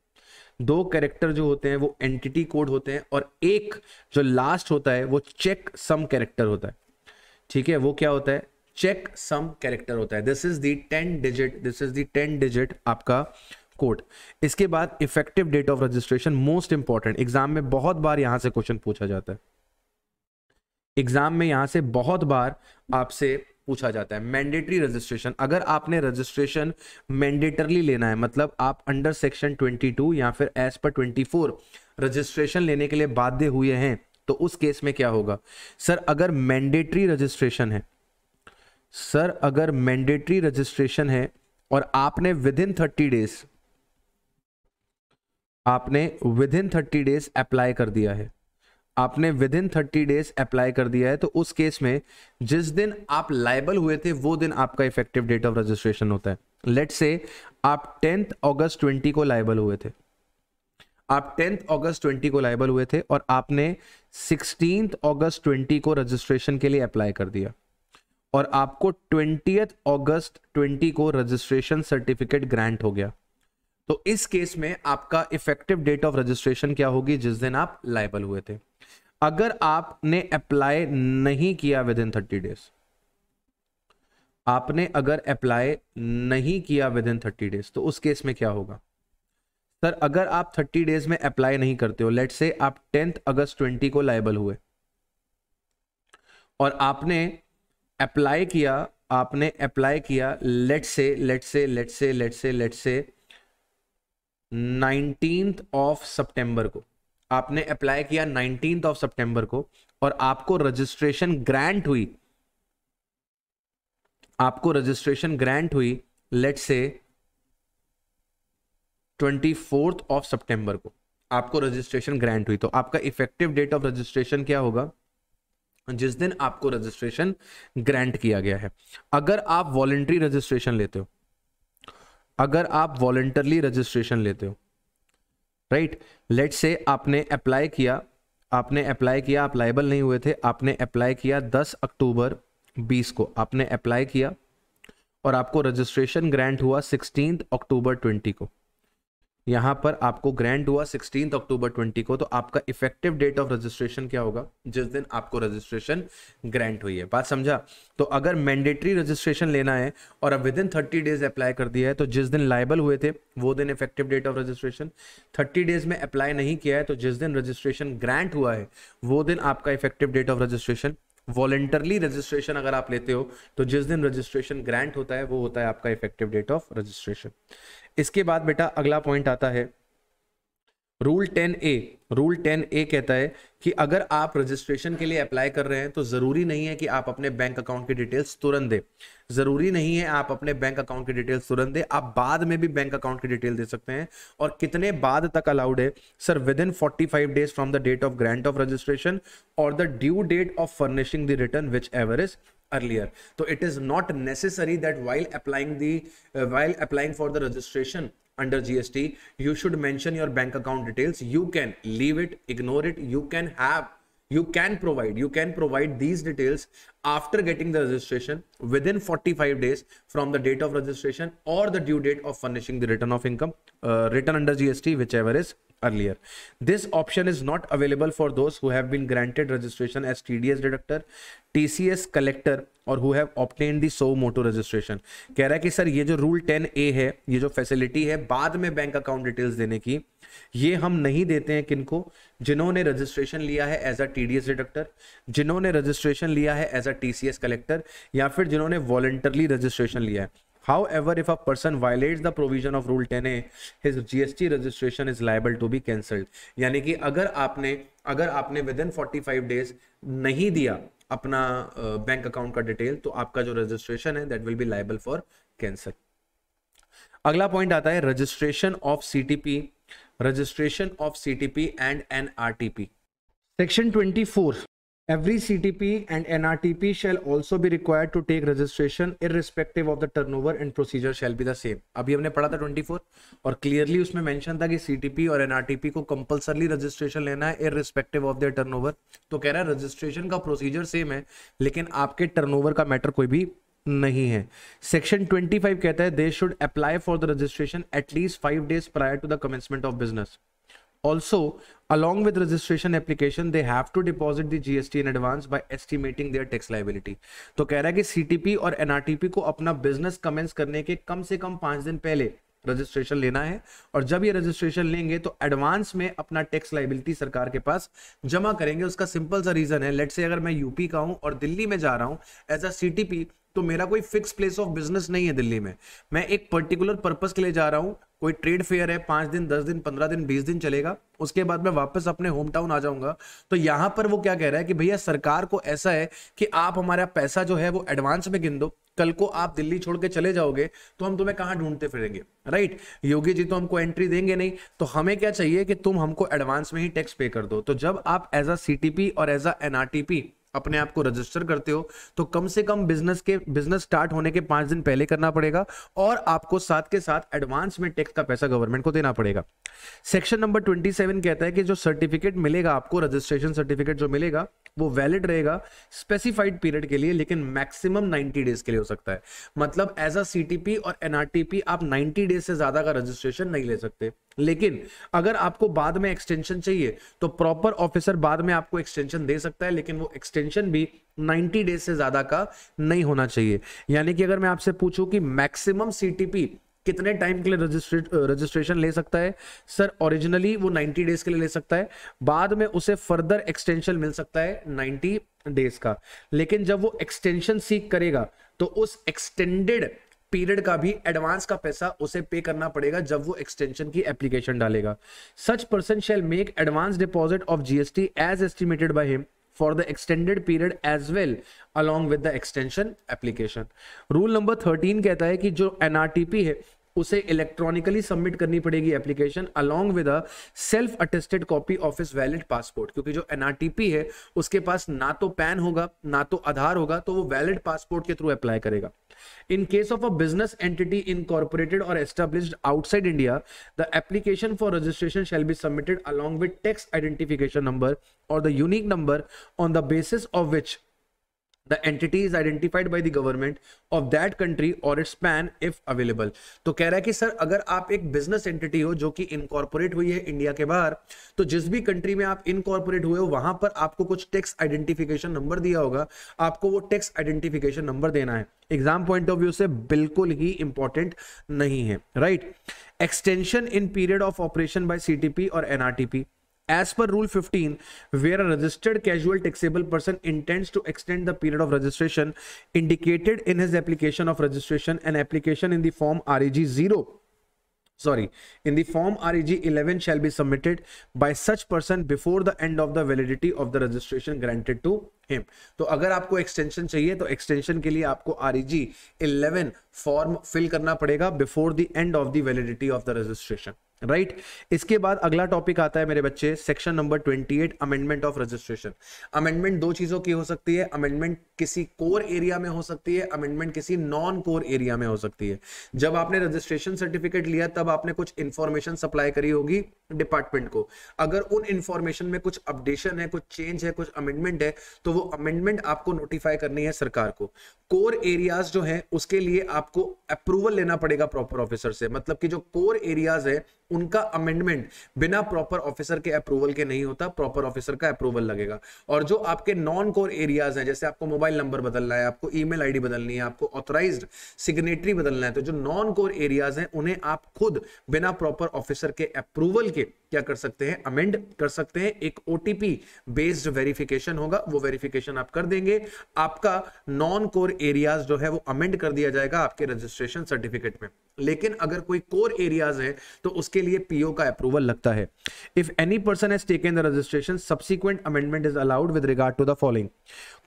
2 कैरेक्टर जो होते हैं वो एंटिटी कोड होते हैं, और एक जो लास्ट होता है वो चेक सम कैरेक्टर होता है। ठीक है, वो क्या होता है, चेक सम कैरेक्टर होता है। दिस इज द 10 डिजिट आपका कोड। इसके बाद effective date of registration, most important, exam में बहुत बार यहां से क्वेश्चन पूछा जाता है, एग्जाम में यहां से बहुत बार आपसे पूछा जाता है। मैंडेटरी रजिस्ट्रेशन, अगर आपने रजिस्ट्रेशन मैंडेटरली लेना है, मतलब आप अंडर सेक्शन 22 या फिर एज पर 24 रजिस्ट्रेशन लेने के लिए बाध्य हुए हैं, तो उस केस में क्या होगा सर, अगर मैंडेटरी रजिस्ट्रेशन है, और आपने विद इन 30 डेज अप्लाई कर दिया है, तो उस केस में जिस दिन आप लायबल हुए थे वो दिन आपका इफेक्टिव डेट ऑफ रजिस्ट्रेशन होता है। लेट्स से आप 10th अगस्त 20 को लायबल हुए थे, और आपने 16th अगस्त 20 को रजिस्ट्रेशन के लिए अप्लाई कर दिया, और आपको 20th अगस्त 20 को रजिस्ट्रेशन सर्टिफिकेट ग्रांट हो गया, तो इस केस में आपका इफेक्टिव डेट ऑफ रजिस्ट्रेशन क्या होगी, जिस दिन आप लायबल हुए थे। अगर आपने अप्लाई नहीं किया विद इन 30 डेज, तो उस केस में क्या होगा सर, अगर आप 30 डेज में अप्लाई नहीं करते हो, लेट्स से आप 10th अगस्त 20 को लायबल हुए और आपने अप्लाई किया लेट्स से 19th ऑफ सितंबर को, आपने अप्लाई किया 19th ऑफ सितंबर को, और आपको रजिस्ट्रेशन ग्रांट हुई लेट्स से 24th ऑफ सितंबर को आपको रजिस्ट्रेशन ग्रांट हुई, तो आपका इफेक्टिव डेट ऑफ रजिस्ट्रेशन क्या होगा, जिस दिन आपको रजिस्ट्रेशन ग्रांट किया गया है। अगर आप वॉलंटरी रजिस्ट्रेशन लेते हो, राइट, लेट्स से आपने अप्लाई किया, आप लायबल नहीं हुए थे, आपने अप्लाई किया 10 अक्टूबर 20 को आपने अप्लाई किया, और आपको रजिस्ट्रेशन ग्रांट हुआ 16 अक्टूबर 20 को, यहां पर आपको ग्रांट हुआ 16 अक्टूबर 20 को, तो आपका इफेक्टिव डेट ऑफ रजिस्ट्रेशन क्या होगा? जिस दिन आपको रजिस्ट्रेशन ग्रांट हुई है। बात समझा? तो अगर मैंडेटरी रजिस्ट्रेशन लेना है और अब विद इन 30 डेज अप्लाई कर दिया है तो जिस दिन लायबल हुए थे वो दिन effective date of registration. 30 days में अप्लाई नहीं किया है तो जिस दिन रजिस्ट्रेशन ग्रांट हुआ है वो दिन आपका effective date of registration. Voluntarily registration अगर आप लेते हो तो जिस दिन रजिस्ट्रेशन ग्रांट होता है वो होता है आपका इफेक्टिव डेट ऑफ रजिस्ट्रेशन। इसके बाद बेटा अगला पॉइंट आता है रूल 10A। रूल 10A कहता है कि अगर आप रजिस्ट्रेशन के लिए अप्लाई कर रहे हैं तो जरूरी नहीं है कि आप अपने बैंक अकाउंट की डिटेल्स तुरंत दें। जरूरी नहीं है आप अपने बैंक अकाउंट की डिटेल्स तुरंत दें, आप बाद में भी बैंक अकाउंट की डिटेल दे सकते हैं। और कितने बाद तक अलाउड है? Sir within 45 days from the date of grant of registration और the due date of furnishing the return whichever is earlier. So it is not necessary that while applying for the registration under GST you should mention your bank account details. You can leave it, ignore it. You can provide these details after getting the registration within 45 days from the date of registration or the due date of furnishing the return of income, return under GST, whichever is earlier. This option is not available for those who have been granted registration as TDS deductor, TCS collector और who have obtained the suo motu registration. कह रहा है कि sir ये जो rule 10A है, ये जो फैसिलिटी है बाद में बैंक अकाउंट डिटेल्स देने की, ये हम नहीं देते हैं किनको? जिन्होंने रजिस्ट्रेशन लिया है एज अ TDS डिडक्टर, जिन्होंने रजिस्ट्रेशन लिया है एज अ TCS कलेक्टर, या फिर जिन्होंने वॉलंटरली रजिस्ट्रेशन लिया है। However, if a person violates the provision of Rule 10A, his GST registration is liable to be cancelled. यानी कि अगर आपने विद इन 45 डेज नहीं दिया अपना बैंक अकाउंट का डिटेल तो आपका जो रजिस्ट्रेशन है that will be liable for cancel. अगला पॉइंट आता है registration of CTP and NRTP। Section 24, every CTP and NRTP shall also be required to take registration irrespective of the turnover and procedure shall be the same। अभी हमने पढ़ा था 24 और clearly उसमें mention था कि CTP और NRTP को कंपल्सरली रजिस्ट्रेशन लेना है irrespective of their turnover। तो कह रहा है रजिस्ट्रेशन का प्रोसीजर सेम है लेकिन आपके टर्नओवर का मैटर कोई भी नहीं है। सेक्शन 25 कहता है they should apply for the registration at least 5 days prior to the commencement of business. Also, along with registration application, they have to deposit the GST in advance by estimating their tax liability। तो कह रहा है कि CTP और NRTP को अपना business commence करने के कम से कम 5 दिन पहले रजिस्ट्रेशन लेना है और जब ये रजिस्ट्रेशन लेंगे तो एडवांस में अपना टैक्स लाइबिलिटी सरकार के पास जमा करेंगे। उसका सिंपल सा रीजन है, लेट्स से अगर मैं यूपी का हूं और दिल्ली में जा रहा हूं एज अ CTP तो मेरा कोई फिक्स प्लेस ऑफ बिजनेस नहीं है दिल्ली में, मैं एक पर्टिकुलर पर्पस के लिए जा रहा हूं, कोई ट्रेड फेयर है 5 दिन 10 दिन 15 दिन 20 दिन चलेगा, उसके बाद मैं वापस अपने होम टाउन आ जाऊंगा। तो यहां पर वो क्या कह रहा है कि भैया सरकार को ऐसा है कि आप हमारा पैसा जो है वो एडवांस में गिन दो, कल को आप दिल्ली छोड़ के चले जाओगे तो हम तुम्हें कहां ढूंढते फिरेंगे, राइट? योगी जी तो हमको एंट्री देंगे नहीं, तो हमें क्या चाहिए कि तुम हमको एडवांस में ही टैक्स पे कर दो। तो जब आप एज अ CTP और एज अ NRTP अपने आप को रजिस्टर करते हो तो कम से कम बिजनेस स्टार्ट होने के 5 दिन पहले करना पड़ेगा और आपको साथ के साथ एडवांस में टैक्स का पैसा गवर्नमेंट को देना पड़ेगा। सेक्शन नंबर 27 कहता है कि जो सर्टिफिकेट मिलेगा आपको, रजिस्ट्रेशन सर्टिफिकेट जो मिलेगा वो वैलिड रहेगा स्पेसिफाइड पीरियड के लिए, लेकिन मैक्सिमम 90 डेज के लिए हो सकता है। मतलब एज अ CTP और NRTP आप 90 डेज से ज्यादा का रजिस्ट्रेशन नहीं ले सकते, लेकिन अगर आपको बाद में एक्सटेंशन चाहिए तो प्रॉपर ऑफिसर बाद में आपको एक्सटेंशन दे सकता है, लेकिन वो एक्सटेंशन भी 90 डेज से ज्यादा का नहीं होना चाहिए। यानी कि अगर मैं आपसे पूछूं कि मैक्सिमम CTP कितने टाइम के लिए रजिस्ट्रेशन ले सकता है, सर ओरिजिनली वो 90 डेज के लिए ले सकता है, बाद में उसे फर्दर एक्सटेंशन मिल सकता है 90 डेज का, लेकिन जब वो एक्सटेंशन सीक करेगा तो उस एक्सटेंडेड पीरियड का भी एडवांस का पैसा उसे पे करना पड़ेगा जब वो एक्सटेंशन की एप्लीकेशन डालेगा। Such person shall make advance deposit of GST as estimated by him for the extended period as well along with the extension application। Rule number 13 कहता है कि जो NRTP है उसे इलेक्ट्रॉनिकली सबमिट करनी पड़ेगी application along with a self attested copy of his valid passport, क्योंकि जो NRTP है उसके पास ना तो पैन होगा ना तो आधार होगा, तो वो वैलिड पासपोर्ट के थ्रू अप्लाई करेगा। In case of a business entity incorporated or established outside India, the application for registration shall be submitted along with tax identification number or the unique number on the basis of which The entity is identified by the government of that country or its PAN if available. तो कह रहा है कि sir अगर आप एक business entity हो जो कि इनकॉर्पोरेट हुई है इंडिया के बाहर, तो जिस भी कंट्री में आप इनकॉर्पोरेट हुए हो वहां पर आपको कुछ टैक्स आइडेंटिफिकेशन नंबर दिया होगा, आपको वो टैक्स आइडेंटिफिकेशन नंबर देना है। एग्जाम पॉइंट ऑफ व्यू से बिल्कुल ही इंपॉर्टेंट नहीं है, right. Extension in period of operation by CTP और NRTP as per rule 15, where a registered casual taxable person intends to extend the period of registration indicated in his application of registration, an application in the form REG 11 shall be submitted by such person before the end of the validity of the registration granted to him. तो अगर आपको extension चाहिए तो extension के लिए आपको REG 11 form fill करना पड़ेगा before the end of the validity of the registration, right. इसके बाद अगला टॉपिक आता है मेरे बच्चे, section number 28, amendment of registration. Amendment दो चीजों की हो सकती है, अमेंडमेंट किसी कोर एरिया में हो सकती है, अमेंडमेंट किसी नॉन कोर एरिया में हो सकती है। जब आपने रजिस्ट्रेशन सर्टिफिकेट लिया तब आपने कुछ इंफॉर्मेशन सप्लाई करी होगी डिपार्टमेंट को, अगर उन इंफॉर्मेशन में कुछ अपडेशन है, कुछ चेंज है, कुछ अमेंडमेंट है, तो वो अमेंडमेंट आपको नोटिफाई करनी है सरकार को। कोर एरियाज जो है उसके लिए आपको अप्रूवल लेना पड़ेगा प्रॉपर ऑफिसर से, मतलब कि जो कोर एरियाज है उनका अमेंडमेंट बिना प्रॉपर ऑफिसर के अप्रूवल के नहीं होता, प्रॉपर ऑफिसर का अप्रूवल लगेगा। और जो आपके नॉन कोर एरियाज हैं, जैसे आपको मोबाइल नंबर बदलना है, आपको ईमेल आईडी बदलनी है, आपको ऑथराइज्ड सिग्नेटरी बदलना है, तो जो नॉन कोर एरियाज हैं उन्हें आप खुद बिना प्रॉपर ऑफिसर के अप्रूवल के क्या कर सकते हैं, अमेंड कर सकते हैं। एक ओटीपी बेस्ड वेरिफिकेशन होगा, वो वेरिफिकेशन आप कर देंगे, आपका नॉन कोर एरियाज जो है वो अमेंड कर दिया जाएगा आपके रजिस्ट्रेशन सर्टिफिकेट में। लेकिन अगर कोई कोर एरियाज है तो उसके लिए पीओ का अप्रूवल लगता है। If any person has taken the registration, subsequent amendment is allowed with regard to the following.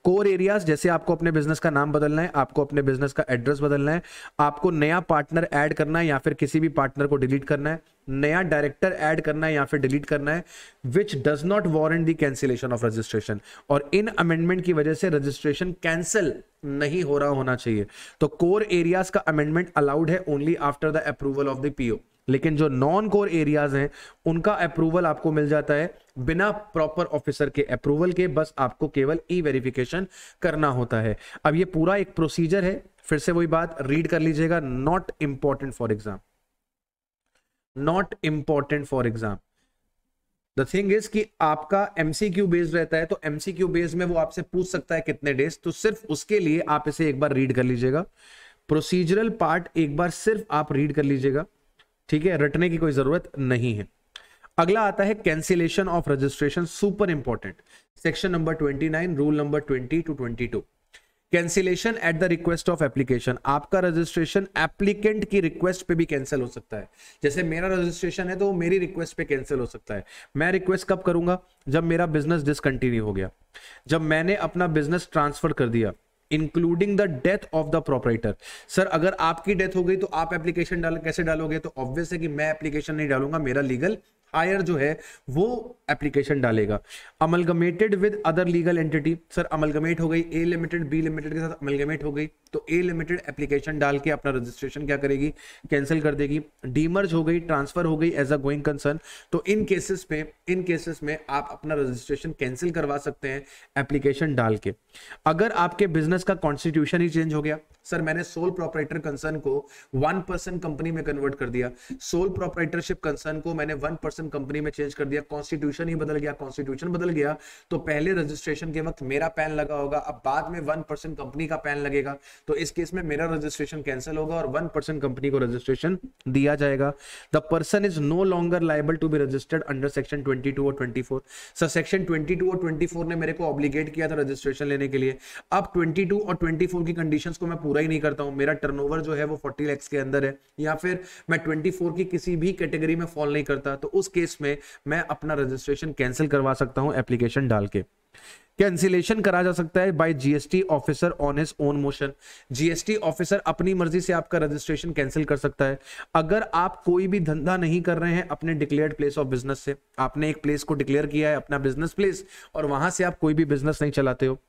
Core areas, जैसे आपको अपने बिजनेस का नाम बदलना है, आपको अपने बिजनेस का एड्रेस बदलना है, आपको नया पार्टनर ऐड करना है या फिर किसी भी पार्टनर को डिलीट करना है, नया डायरेक्टर ऐड करना है या फिर डिलीट करना है, which does not warrant the cancellation of registration, और इन अमेंडमेंट की वजह से रजिस्ट्रेशन कैंसिल नहीं हो रहा होना चाहिए। तो कोर एरियाज का अमेंडमेंट अलाउड है only after the approval of the PO, लेकिन जो नॉन कोर एरियाज हैं उनका अप्रूवल आपको मिल जाता है बिना प्रॉपर ऑफिसर के अप्रूवल के, बस आपको केवल ई वेरिफिकेशन करना होता है। अब ये पूरा एक प्रोसीजर है, फिर से वही बात रीड कर लीजिएगा, not important for exam, not important for exam. The thing is कि आपका एमसीक्यू बेस्ड रहता है, तो एमसीक्यू बेस्ड में वो आपसे पूछ सकता है कितने डेज, तो सिर्फ उसके लिए आप इसे एक बार रीड कर लीजिएगा। प्रोसीजरल पार्ट एक बार सिर्फ आप रीड कर लीजिएगा, ठीक है, रटने की कोई जरूरत नहीं है। अगला आता है cancellation of registration, super important, section number 29, rule number 20 to 22। Cancellation at the request of application, आपका रजिस्ट्रेशन एप्लीकेंट की रिक्वेस्ट पे भी कैंसिल हो सकता है। जैसे मेरा रजिस्ट्रेशन है तो वो मेरी रिक्वेस्ट पे कैंसिल हो सकता है। मैं रिक्वेस्ट कब करूंगा, जब मेरा बिजनेस डिसकंटिन्यू हो गया, जब मैंने अपना बिजनेस ट्रांसफर कर दिया, including the death of the proprietor. Sir अगर आपकी डेथ हो गई तो आप एप्लीकेशन कैसे डालोगे, तो ऑब्वियस है कि मैं एप्लीकेशन नहीं डालूंगा, मेरा लीगल हायर जो है वो एप्लीकेशन डालेगा। Amalgamated with other legal entity, sir amalgamate हो गई, ए लिमिटेड बी लिमिटेड के साथ अमलगमेट हो गई, तो ए लिमिटेड एप्लीकेशन डाल के अपना रजिस्ट्रेशन क्या करेगी, कैंसिल कर देगी। डीमर्ज हो गई, ट्रांसफर हो गई एज अ गोइंग कंसर्न, तो इन केसेस में आप अपना रजिस्ट्रेशन कैंसिल करवा सकते हैं एप्लीकेशन डाल के। अगर आपके बिजनेस का कॉन्स्टिट्यूशन ही चेंज हो गया, सर मैंने सोल प्रोपराइटर कंसर्न को 1% कंपनी में कन्वर्ट कर दिया, सोल प्रोपराइटरशिप कंसर्न को मैंने 1% कंपनी में चेंज कर दिया, कॉन्स्टिट्यूशन ही बदल गया, कॉन्स्टिट्यूशन बदल गया, तो पहले रजिस्ट्रेशन के वक्त मेरा पैन लगा होगा, अब बाद में 1% कंपनी का पैन लगेगा, तो इस केस में मेरा रजिस्ट्रेशन कैंसिल होगा और 1% कंपनी को रजिस्ट्रेशन दिया जाएगा। The person is no longer liable to be registered under section 22 और 24। सर सेक्शन 22 और 24 ने मेरे को ऑब्लिगेट किया था रजिस्ट्रेशन लेने के लिए, अब 22 और 24 की कंडीशंस को मैं पूरा ही नहीं करता हूं, मेरा टर्नओवर जो है वो 40 लाख के अंदर है, या फिर मैं 24 की किसी भी कैटेगरी में फॉल नहीं करता, तो उस केस में मैं अपना रजिस्ट्रेशन कैंसिल करवा सकता हूं एप्लीकेशन डाल के। कैंसिलेशन करा जा सकता है by GST officer on his own motion, GST officer अपनी मर्जी से आपका रजिस्ट्रेशन कैंसिल कर सकता है। अगर आप कोई भी धंधा नहीं कर रहे हैं अपने डिक्लेयर्ड प्लेस ऑफ बिजनेस से, आपने एक प्लेस को डिक्लेयर किया है अपना बिजनेस प्लेस और वहां से आप कोई भी बिजनेस नहीं चलाते हो,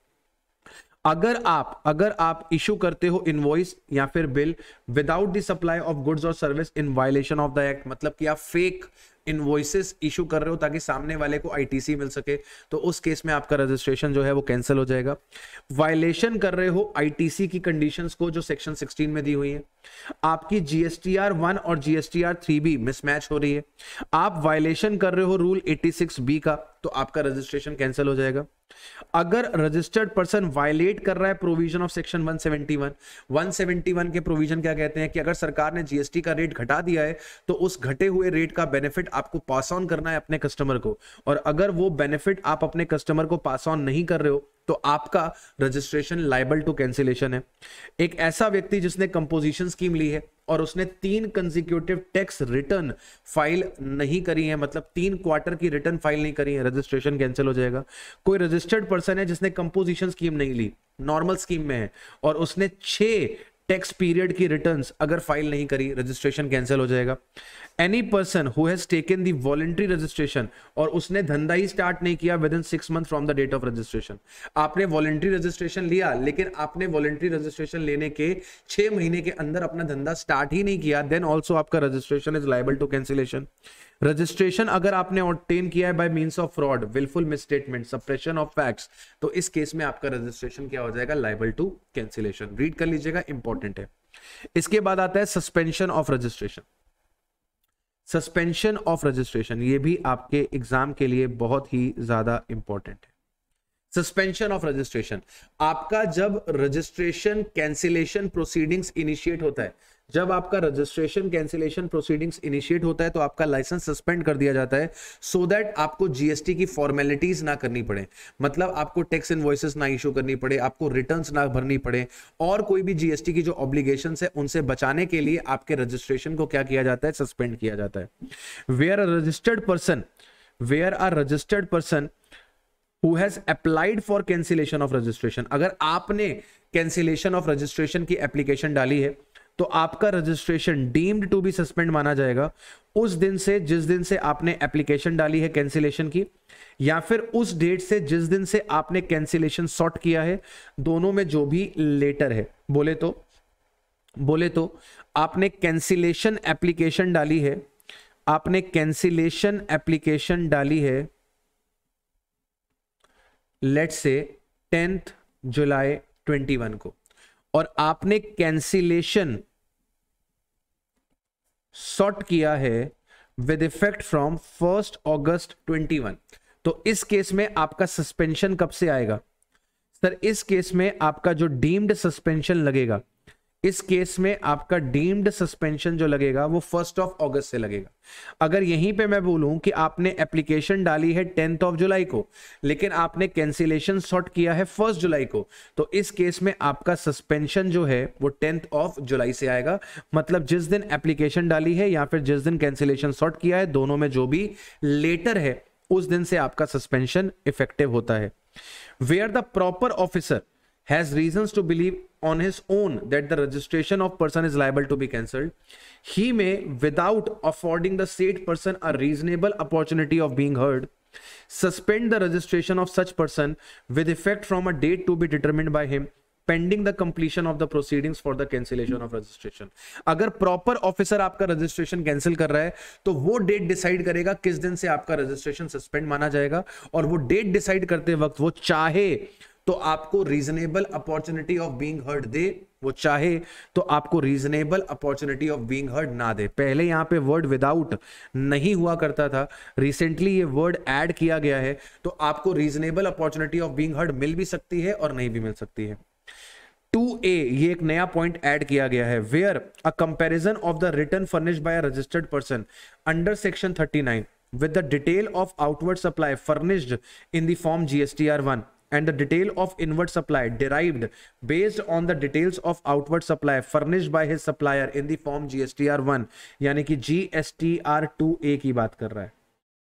अगर आप इशू करते हो इनवॉइस या फिर bill without the supply of goods और service in violation of the act, मतलब कि आप फेक इनवॉइसेस इशू कर रहे हो ताकि सामने वाले को आईटीसी मिल सके, तो उस केस में आपका रजिस्ट्रेशन जो है वो कैंसिल हो जाएगा। वायलेशन कर रहे हो आईटीसी की कंडीशंस को जो सेक्शन 16 में दी हुई है, आपकी जीएसटीआर 1 और जीएसटीआर 3B मिसमैच हो रही है, आप वायलेशन कर रहे हो रूल 86B का, तो आपका रजिस्ट्रेशन कैंसिल हो जाएगा। अगर रजिस्टर्ड पर्सन वायलेट कर रहा है प्रोविजन ऑफ सेक्शन 171 के प्रोविजन क्या कहते हैं कि अगर सरकार ने जीएसटी का रेट घटा दिया है तो उस घटे हुए रेट का बेनिफिट आपको पास ऑन करना है अपने कस्टमर को, और अगर वो बेनिफिट आप अपने कस्टमर को पास ऑन नहीं कर रहे हो तो आपका रजिस्ट्रेशन लायबल टू कैंसिलेशन है। एक ऐसा व्यक्ति जिसने कंपोजिशन स्कीम ली है और उसने 3 कंसेक्यूटिव टैक्स रिटर्न फाइल नहीं करी है, मतलब 3 क्वार्टर की रिटर्न फाइल नहीं करी है, रजिस्ट्रेशन कैंसिल हो जाएगा। कोई रजिस्टर्ड पर्सन है जिसने कंपोजिशन स्कीम नहीं ली, नॉर्मल स्कीम में है, और उसने 6 टैक्स पीरियड की रिटर्न्स अगर फाइल नहीं करी, रजिस्ट्रेशन कैंसिल हो जाएगा। Any person who has taken the voluntary registration और उसने धंधा ही स्टार्ट नहीं किया within 6 month from the date of registration, आपने वॉलंटरी रजिस्ट्रेशन लिया लेकिन आपने वॉलंटरी रजिस्ट्रेशन लेने के 6 महीने के अंदर अपना धंधा स्टार्ट ही नहीं किया, देन ऑल्सो आपका registration is liable to cancellation. Registration अगर आपने ऑब्टेन किया है by means of fraud, wilful misstatement, suppression of facts, तो इस केस में आपका रजिस्ट्रेशन क्या हो जाएगा, लायबल टू कैंसिलेशन। रीड कर लीजिएगा, इंपॉर्टेंट है। इसके बाद आता है suspension of registration. Suspension of registration ये भी आपके एग्जाम के लिए बहुत ही ज्यादा इंपॉर्टेंट है। सस्पेंशन ऑफ रजिस्ट्रेशन, आपका जब रजिस्ट्रेशन कैंसिलेशन प्रोसीडिंग्स इनिशिएट होता है, जब आपका रजिस्ट्रेशन कैंसिलेशन प्रोसीडिंग्स इनिशिएट होता है तो आपका लाइसेंस सस्पेंड कर दिया जाता है, सो दैट आपको जीएसटी की फॉर्मेलिटीज ना करनी पड़े, मतलब आपको टैक्स इनवॉइसेस ना इशू करनी पड़े, आपको रिटर्न्स ना भरनी पड़े, और कोई भी जीएसटी की जो ऑब्लिगेशंस है उनसे बचाने के लिए आपके रजिस्ट्रेशन को क्या किया जाता है, सस्पेंड किया जाता है। Where a registered person who has applied for cancellation of registration, अगर आपने cancellation of registration की एप्लीकेशन डाली है तो आपका registration deemed to be suspend माना जाएगा उस दिन से जिस दिन से आपने एप्लीकेशन डाली है कैंसिलेशन की, या फिर उस डेट से जिस दिन से आपने कैंसिलेशन सॉर्ट किया है, दोनों में जो भी लेटर है। बोले तो आपने कैंसिलेशन एप्लीकेशन डाली है, आपने कैंसिलेशन एप्लीकेशन डाली है लेट्स से 10 जुलाई 21 को, और आपने कैंसिलेशन सॉर्ट किया है विद इफेक्ट फ्रॉम 1 अगस्त 21, तो इस केस में आपका सस्पेंशन कब से आएगा सर? इस केस में आपका जो डीम्ड सस्पेंशन लगेगा, इस केस में आपका डीम्ड सस्पेंशन जो लगेगा वो 1 अगस्त से लगेगा। अगर यहीं पे मैं बोलूं कि आपने एप्लीकेशन डाली है 10 जुलाई को लेकिन आपने कैंसिलेशन सॉर्ट किया है 1 जुलाई को, तो इस केस में आपका सस्पेंशन जो है वो 10 जुलाई से आएगा, मतलब जिस दिन एप्लीकेशन डाली है या फिर जिस दिन कैंसिलेशन सॉर्ट किया है, दोनों में जो भी लेटर है उस दिन से आपका सस्पेंशन इफेक्टिव होता है। Where the proper officer has reasons to believe on his own that the registration of person is liable to be cancelled, he may, without affording the said person a reasonable opportunity of being heard, suspend the registration of such person with effect from a date to be determined by him pending the completion of the proceedings for the cancellation of registration। अगर proper officer आपका registration cancel कर रहा है तो वो date decide करेगा किस दिन से आपका रजिस्ट्रेशन सस्पेंड माना जाएगा, और वो डेट डिसाइड करते वक्त वो चाहे तो आपको reasonable opportunity of being heard they, वो चाहे तो आपको reasonable opportunity of being heard ना दे। पहले यहां पे वर्ड विदाउट नहीं हुआ करता था, रिसेंटली ये वर्ड ऐड किया गया है, तो आपको reasonable opportunity of being heard मिल भी सकती है और नहीं भी मिल सकती है। 2A ये एक नया पॉइंट ऐड किया गया है, where a comparison of the return furnished by a registered person under section 39 with the detail of outward supply furnished in the form GSTR 1 and the detail of inward supply derived based on the details of outward supply furnished by his supplier in the form GSTR 1, यानी कि GSTR 2A की बात कर रहा है।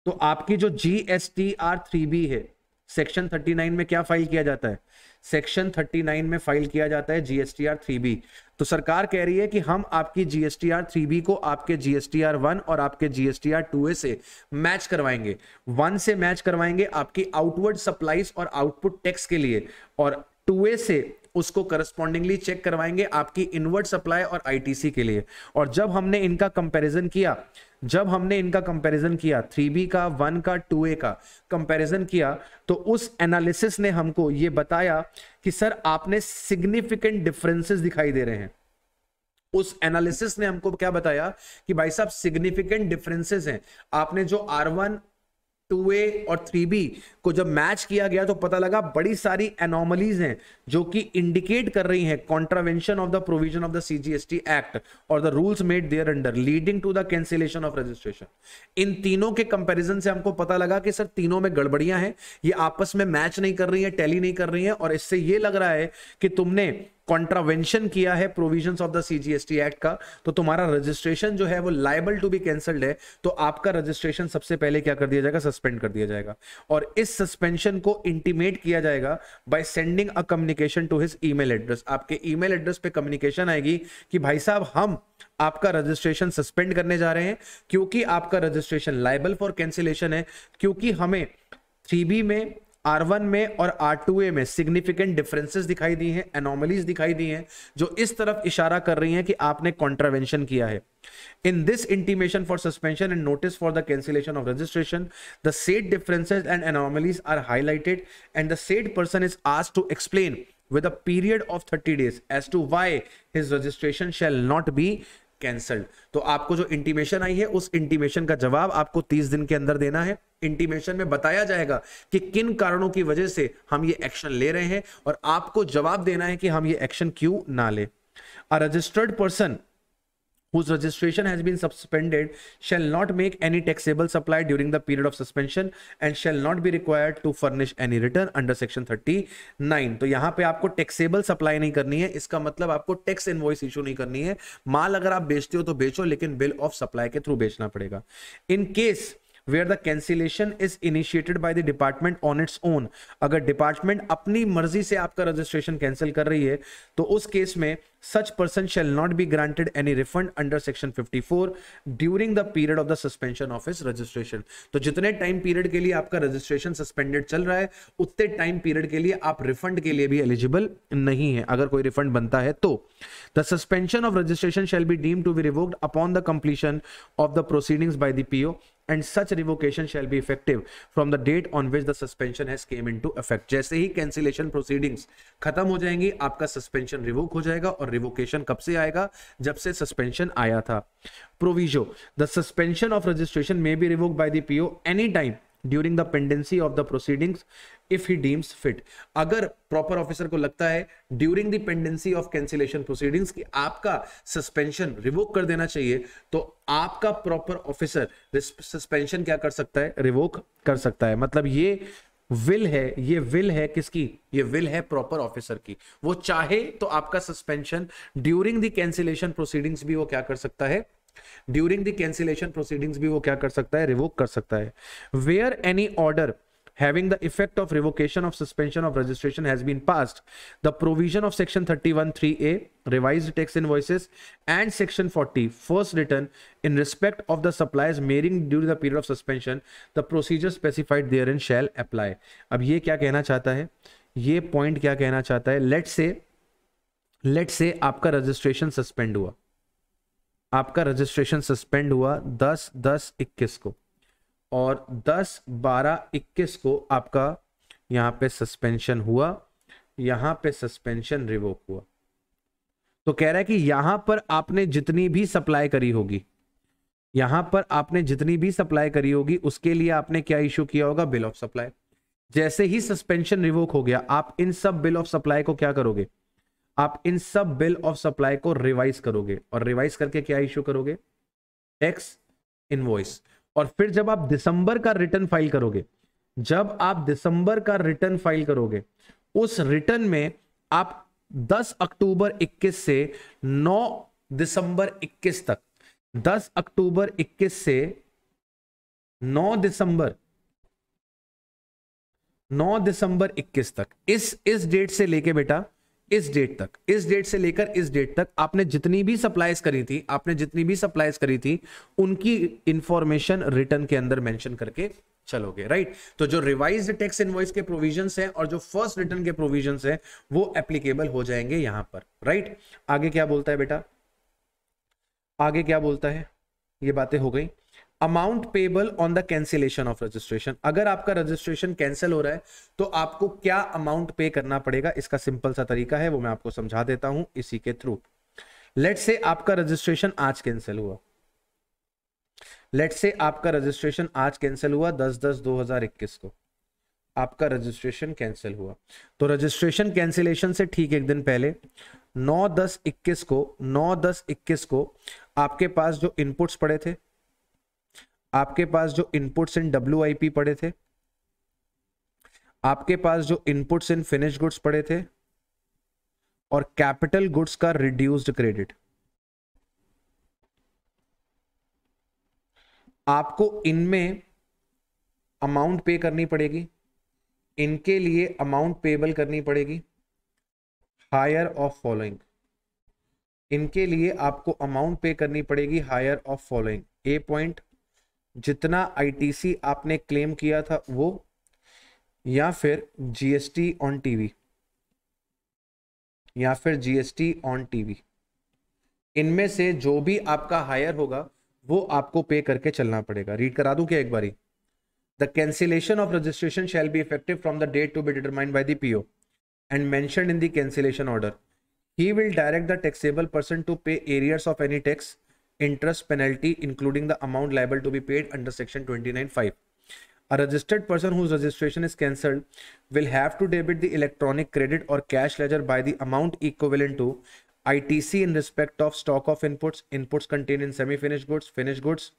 तो आपकी जो GSTR 3B है सेक्शन 39 में क्या फाइल किया जाता है? सेक्शन 39 में फाइल किया जाता है GSTR 3B। तो सरकार कह रही है कि हम आपकी GSTR 3B को आपके GSTR 1 और आपके GSTR 2A से मैच करवाएंगे। 1 से मैच करवाएंगे आपकी आउटवर्ड सप्लाईज और आउटपुट टैक्स के लिए, और 2A से उसको करस्पॉन्डिंगली चेक करवाएंगे आपकी इनवर्ट सप्लाई और आईटीसी के लिए। और जब हमने इनका कंपैरिजन किया, 3B का, 1 का, 2A का कंपैरिजन किया, तो उस एनालिसिस ने हमको ये बताया कि सर आपने सिग्निफिकेंट डिफरेंसेस दिखाई दे रहे हैं। उस एनालिसिस ने हमको क्या बताया कि भाई साहब सिग्निफिकेंट डिफरेंसेस हैं। आपने जो R1, 2A और 3B को जब मैच किया गया तो पता लगा बड़ी सारी एनोमलीज हैं जो कि इंडिकेट कर रही हैं contravention of the provision of the CGST act और the rules made thereunder leading to the cancellation of registration. इन तीनों के कंपैरिजन से हमको पता लगा कि सर तीनों में गड़बड़ियां हैं, ये आपस में मैच नहीं कर रही है, टैली नहीं कर रही है, और इससे ये लग रहा है कि तुमने कॉन्ट्रावेंशन किया है provisions of the CGST act का, तो तुम्हारा रजिस्ट्रेशन जो है वो लायबल टू बी कैंसल्ड है। तो आपका रजिस्ट्रेशन सबसे पहले क्या कर दिया जाएगा, सस्पेंड कर दिया जाएगा। और इस सस्पेंशन को इंटीमेट किया जाएगा by sending a communication to his email address. आपके ईमेल एड्रेस पे कम्युनिकेशन आएगी कि भाई साहब हम आपका रजिस्ट्रेशन सस्पेंड करने जा रहे हैं क्योंकि आपका रजिस्ट्रेशन लायबल फॉर कैंसिलेशन है, क्योंकि हमें 3B में, R1 में और R2A में सिग्निफिकेंट डिफरेंसेस दिखाई दी हैं, एनोमलीज दिखाई दी हैं जो इस तरफ इशारा कर रही हैं कि आपने कॉन्ट्रावेंशन किया है। In this intimation for suspension and notice for the cancellation of registration, the said differences and anomalies are highlighted and the said person is asked to explain with a period of 30 days as to why his registration shall not be cancelled. तो आपको जो intimation आई है उस intimation का जवाब आपको 30 दिन के अंदर देना है। इंटीमेशन में बताया जाएगा कि किन कारणों की वजह से हम ये एक्शन ले रहे हैं और आपको जवाब देना है कि हम ये एक्शन क्यों ना ले। अ registered person whose registration has been suspended shall not make any taxable supply during the period of suspension and shall not be required to furnish any return under section 39। तो यहां पे आपको टैक्सेबल सप्लाई नहीं करनी है, इसका मतलब आपको टैक्स इनवॉइस इशू नहीं करनी है। माल अगर आप बेचते हो तो बेचो, लेकिन बिल ऑफ सप्लाई के थ्रू बेचना पड़ेगा। In case where the cancellation is initiated by the department on its own, अगर डिपार्टमेंट अपनी मर्जी से आपका रजिस्ट्रेशन कैंसिल कर रही है तो उस केस में such person shall not be granted any refund under section 54 during the period of the suspension of his registration। तो जितने टाइम पीरियड के लिए आपका रजिस्ट्रेशन सस्पेंडेड चल रहा है उतने टाइम पीरियड के लिए आप रिफंड के लिए भी एलिजिबल नहीं है। अगर कोई रिफंड बनता है तो the suspension of registration shall be deemed to be revoked upon the completion of the proceedings by the PO and such revocation shall be effective from the date on which the suspension has came into effect। जैसे ही cancellation proceedings खत्म हो जाएंगी आपका suspension revoke हो जाएगा। और revocation कब से आएगा, जब से सस्पेंशन आया था। Proviso the suspension of registration may be revoked by the PO any time during the pendency of the proceedings if he deems fit. अगर प्रॉपर ऑफिसर को लगता है during the pendency of cancellation proceedings कि आपका suspension revoke कर देना चाहिए, तो आपका प्रॉपर ऑफिसर सस्पेंशन क्या कर सकता है, रिवोक कर सकता है। मतलब ये विल है, ये विल है किसकी, ये विल है प्रॉपर ऑफिसर की। वो चाहे तो आपका suspension during the cancellation proceedings भी वो क्या कर सकता है, ड्यूरिंग द कैंसिलेशन प्रोसीडिंग्स भी वो क्या कर सकता है, रिवोक कर सकता है। Where any order having the effect of revocation of suspension of registration has been passed, the provision of section 31(3)(a) revised tax invoices and section 40 first return in respect of the supplies made during the period of suspension, the procedure specified therein shall apply। अब ये क्या कहना चाहता है, ये point क्या कहना चाहता है, लेट्स से आपका रजिस्ट्रेशन सस्पेंड हुआ, आपका रजिस्ट्रेशन सस्पेंड हुआ 10/10/21 को और 10/12/21 को आपका यहां पे सस्पेंशन हुआ, यहां पे सस्पेंशन रिवोक हुआ। तो कह रहा है कि यहां पर आपने जितनी भी सप्लाई करी होगी, यहां पर आपने जितनी भी सप्लाई करी होगी उसके लिए आपने क्या इशू किया होगा, बिल ऑफ सप्लाई। जैसे ही सस्पेंशन रिवोक हो गया आप इन सब बिल ऑफ सप्लाई को क्या करोगे, आप इन सब बिल ऑफ सप्लाई को रिवाइज करोगे और रिवाइज करके क्या इशू करोगे, टैक्स इनवॉइस। और फिर जब आप दिसंबर का रिटर्न फाइल करोगे, जब आप दिसंबर का रिटर्न फाइल करोगे, उस रिटर्न में आप 10 अक्टूबर 21 से 9 दिसंबर 21 तक, 10 अक्टूबर 21 से 9 दिसंबर 21 तक, इस डेट से लेके बेटा इस डेट से लेकर इस डेट तक आपने जितनी भी सप्लाईज करी थी, उनकी इंफॉर्मेशन रिटर्न के अंदर मेंशन करके चलोगे, राइट। तो जो रिवाइज्ड टैक्स इनवॉइस के प्रोविजंस हैं और जो फर्स्ट रिटर्न के प्रोविजंस हैं वो एप्लीकेबल हो जाएंगे यहां पर, राइट। आगे क्या बोलता है बेटा, आगे क्या बोलता है, ये बातें हो गई। Amount payable on the cancellation of registration, अगर आपका रजिस्ट्रेशन कैंसिल हो रहा है तो आपको क्या अमाउंट पे करना पड़ेगा, इसका सिंपल सा तरीका है, वो मैं आपको समझा देता हूं इसी के थ्रू। लेट्स से आपका रजिस्ट्रेशन आज कैंसिल हुआ, लेट्स से आपका रजिस्ट्रेशन आज कैंसिल हुआ 10/10/2021 को आपका रजिस्ट्रेशन कैंसिल हुआ। तो रजिस्ट्रेशन कैंसिलेशन से ठीक एक दिन पहले 9/10/21 को आपके पास जो इनपुट्स पड़े थे, आपके पास जो इनपुट्स इन WIP पड़े थे, आपके पास जो इनपुट्स इन फिनिश गुड्स पड़े थे और कैपिटल गुड्स का रिड्यूस्ड क्रेडिट, आपको इनमें अमाउंट पे करनी पड़ेगी, इनके लिए अमाउंट पेबल करनी पड़ेगी हायर ऑफ फॉलोइंग, इनके लिए आपको अमाउंट पे करनी पड़ेगी higher of following. A point, जितना ITC आपने क्लेम किया था वो, या फिर GST ऑन टीवी, या फिर GST ऑन टीवी, इनमें से जो भी आपका हायर होगा वो आपको पे करके चलना पड़ेगा। रीड करा दूं क्या एक बारी? The cancellation of registration shall be effective from the date to be determined by the PO and mentioned in the cancellation order. He will direct the taxable person to pay arrears of any tax, interest, penalty, including the amount liable to be paid under section 29(5). A registered person whose registration is cancelled will have to debit the electronic credit or cash ledger by the amount equivalent to ITC in respect of stock of inputs, inputs contained in semi-finished goods, finished goods,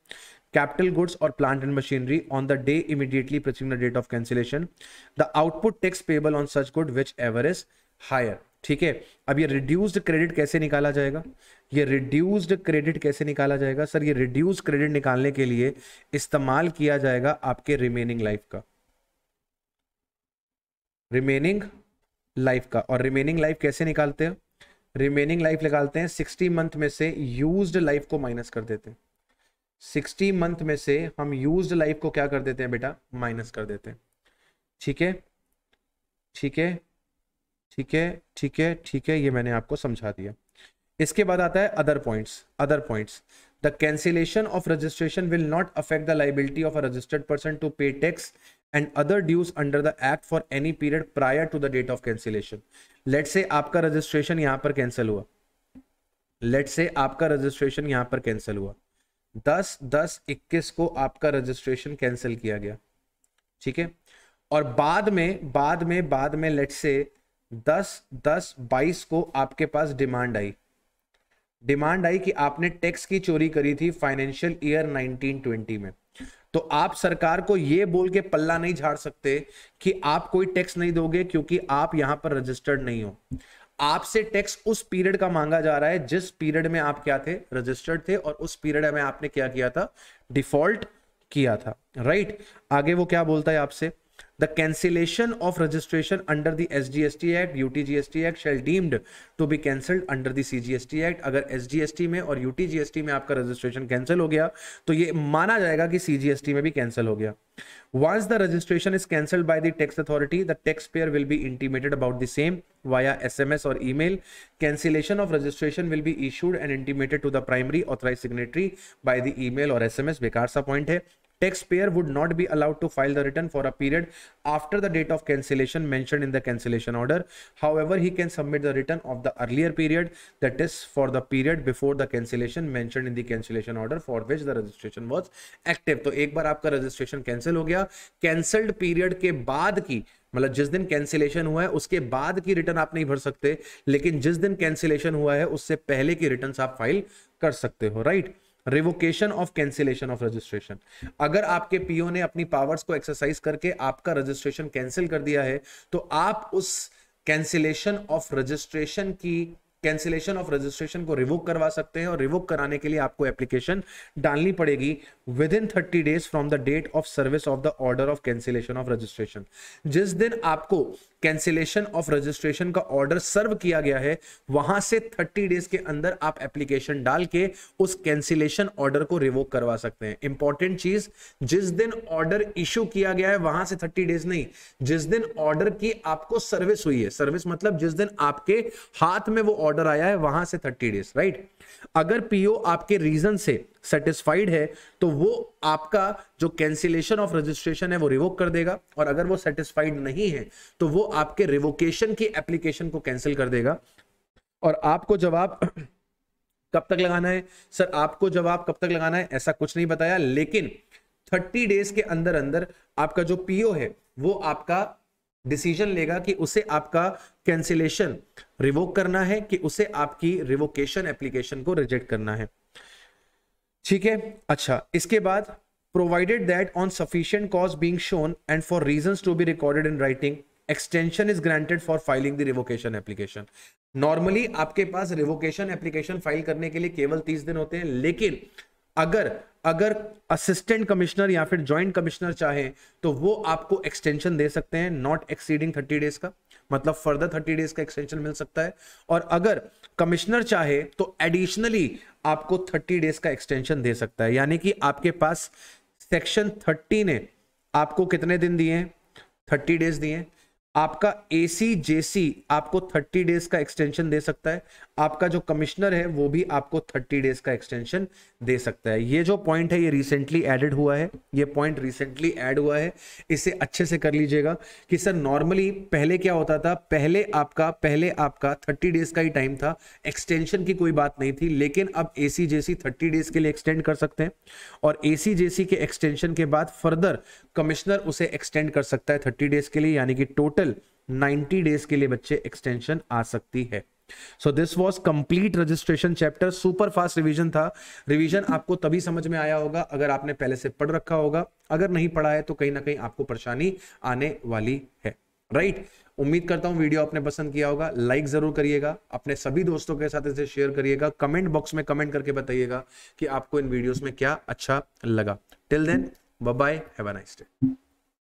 capital goods or plant and machinery on the day immediately preceding the date of cancellation, the output tax payable on such good whichever is higher। ठीक है, अब ये reduced credit कैसे निकाला जाएगा, ये reduced credit कैसे निकाला जाएगा सर? ये रिड्यूस्ड क्रेडिट निकालने के लिए इस्तेमाल किया जाएगा आपके रिमेनिंग लाइफ का, रिमेनिंग लाइफ का। और रिमेनिंग लाइफ कैसे निकालते हैं? रिमेनिंग लाइफ निकालते हैं 60 मंथ में से यूज्ड लाइफ को माइनस कर देते हैं। 60 मंथ में से हम यूज्ड लाइफ को क्या कर देते हैं बेटा? माइनस कर देते हैं। ठीक है, ठीक है, ठीक है, ठीक है, ठीक है, ये मैंने आपको समझा दिया। इसके बाद आता है other points. Other points, the cancellation of registration will not affect the liability of a registered person to pay tax and other dues under the act for any period prior to the date of cancellation. Let's say आपका registration यहां पर cancel हुआ, let's say आपका registration यहां पर cancel हुआ 10/10/21 को आपका रजिस्ट्रेशन कैंसिल किया गया। ठीक है, और बाद में लेट्स से 10/10/22 को आपके पास डिमांड आई कि आपने टैक्स की चोरी करी थी फाइनेंशियल ईयर 1920 में। तो आप सरकार को यह बोल के पल्ला नहीं झाड़ सकते कि आप कोई टैक्स नहीं दोगे क्योंकि आप यहां पर रजिस्टर्ड नहीं हो। आपसे टैक्स उस पीरियड का मांगा जा रहा है जिस पीरियड में आप क्या थे? रजिस्टर्ड थे, और उस पीरियड में आपने क्या किया था? डिफॉल्ट किया था, राइट। आगे वो क्या बोलता है आपसे? The cancellation of registration under the SGST Act, UTGST Act shall deemed to be cancelled under the CGST Act। अगर SGST में और UTGST में आपका रजिस्ट्रेशन कैंसिल हो गया तो ये माना जाएगा कि CGST में भी कैंसिल हो गया। Once the registration is cancelled by the tax authority, the taxpayer will be intimated about the same via SMS or email. Cancellation of registration will be issued and intimated to the primary authorized signatory by the email or SMS। बेकार सा point है। Taxpayer would not be allowed to file the return for a period after the date of cancellation mentioned in the cancellation order. However, he can submit the return of the earlier period, that is for the period before the cancellation mentioned in the cancellation order for which the registration was active। तो एक बार आपका registration cancel हो गया, cancelled period के बाद की, मतलब जिस दिन कैंसिलेशन हुआ है उसके बाद की रिटर्न आप नहीं भर सकते, लेकिन जिस दिन कैंसिलेशन हुआ है उससे पहले की रिटर्न्स आप फाइल कर सकते हो, right. Revocation of cancellation of registration, अगर आपके पीओ ने अपनी पावर्स को एक्सरसाइज करके आपका रजिस्ट्रेशन कैंसिल कर दिया है तो आप उस कैंसिलेशन ऑफ रजिस्ट्रेशन की कैंसिलेशन ऑफ रजिस्ट्रेशन को रिवोक करवा सकते हैं, और रिवोक कराने के लिए आपको एप्लीकेशन डालनी पड़ेगी within 30 days from the date of service of the order of cancellation of registration. जिस दिन आपको कैंसिलेशन ऑफ रजिस्ट्रेशन का ऑर्डर सर्व किया गया है, वहां से 30 डेज के अंदर आप एप्लीकेशन डाल के उस कैंसिलेशन ऑर्डर को रिवोक करवा सकते हैं। इंपॉर्टेंट चीज, जिस दिन ऑर्डर इशू किया गया है वहां से 30 डेज नहीं, जिस दिन ऑर्डर की आपको सर्विस हुई है, सर्विस मतलब जिस दिन आपके हाथ में वो ऑर्डर आया है वहां से 30 डेज, राइट। अगर पीओ आपके रीजन से सेटिस्फाइड है तो वो आपका जो कैंसिलेशन ऑफ रजिस्ट्रेशन है वो रिवोक कर देगा, और अगर वो सेटिस्फाइड नहीं है तो वो आपके रिवोकेशन की एप्लीकेशन को कैंसिल कर देगा। और आपको जवाब कब तक लगाना है सर, आपको जवाब कब तक लगाना है ऐसा कुछ नहीं बताया, लेकिन 30 डेज के अंदर अंदर आपका जो पीओ है वो आपका डिसीजन लेगा कि उसे आपका कैंसिलेशन रिवोक करना है कि उसे आपकी रिवोकेशन एप्लीकेशन को रिजेक्ट करना है। ठीक है, अच्छा, इसके बाद provided that on sufficient cause being shown and for reasons to be recorded in writing, extension is granted for filing the revocation application. Normally आपके पास रिवोकेशन एप्लीकेशन फाइल करने के लिए केवल 30 दिन होते हैं, लेकिन अगर असिस्टेंट कमिश्नर या फिर जॉइंट कमिश्नर चाहे तो वो आपको एक्सटेंशन दे सकते हैं, नॉट एक्सीडिंग 30 डेज का, मतलब फर्दर 30 डेज का एक्सटेंशन मिल सकता है। और अगर कमिश्नर चाहे तो एडिशनली आपको 30 डेज का एक्सटेंशन दे सकता है। यानी कि आपके पास सेक्शन 30 ने आपको कितने दिन दिए हैं, 30 डेज दिए। आपका ACJC आपको 30 डेज का एक्सटेंशन दे सकता है, आपका जो कमिश्नर है वो भी आपको 30 डेज का एक्सटेंशन दे सकता है। ये जो पॉइंट है ये रिसेंटली एडेड हुआ है, ये पॉइंट रिसेंटली ऐड हुआ है, इसे अच्छे से कर लीजिएगा कि सर नॉर्मली पहले क्या होता था, पहले आपका 30 डेज का ही टाइम था, एक्सटेंशन की कोई बात नहीं थी, लेकिन अब ACJC 30 डेज के लिए एक्सटेंड कर सकते हैं, और ACJC के एक्सटेंशन के बाद फर्दर कमिश्नर उसे एक्सटेंड कर सकता है 30 डेज के लिए, यानी कि टोटल 90 डेज के लिए बच्चे एक्सटेंशन आ सकती है। So this was complete registration chapter, super fast revision था। रिवीजन आपको तभी समझ में आया होगा अगर आपने पहले से पढ़ रखा होगा, अगर नहीं पढ़ा है तो कहीं ना कहीं आपको परेशानी आने वाली है, राइट। उम्मीद करता हूं वीडियो आपने पसंद किया होगा, लाइक जरूर करिएगा, अपने सभी दोस्तों के साथ इसे शेयर करिएगा, कमेंट बॉक्स में कमेंट करके बताइएगा कि आपको इन वीडियोस में क्या अच्छा लगा। Till then bye bye, have a nice day.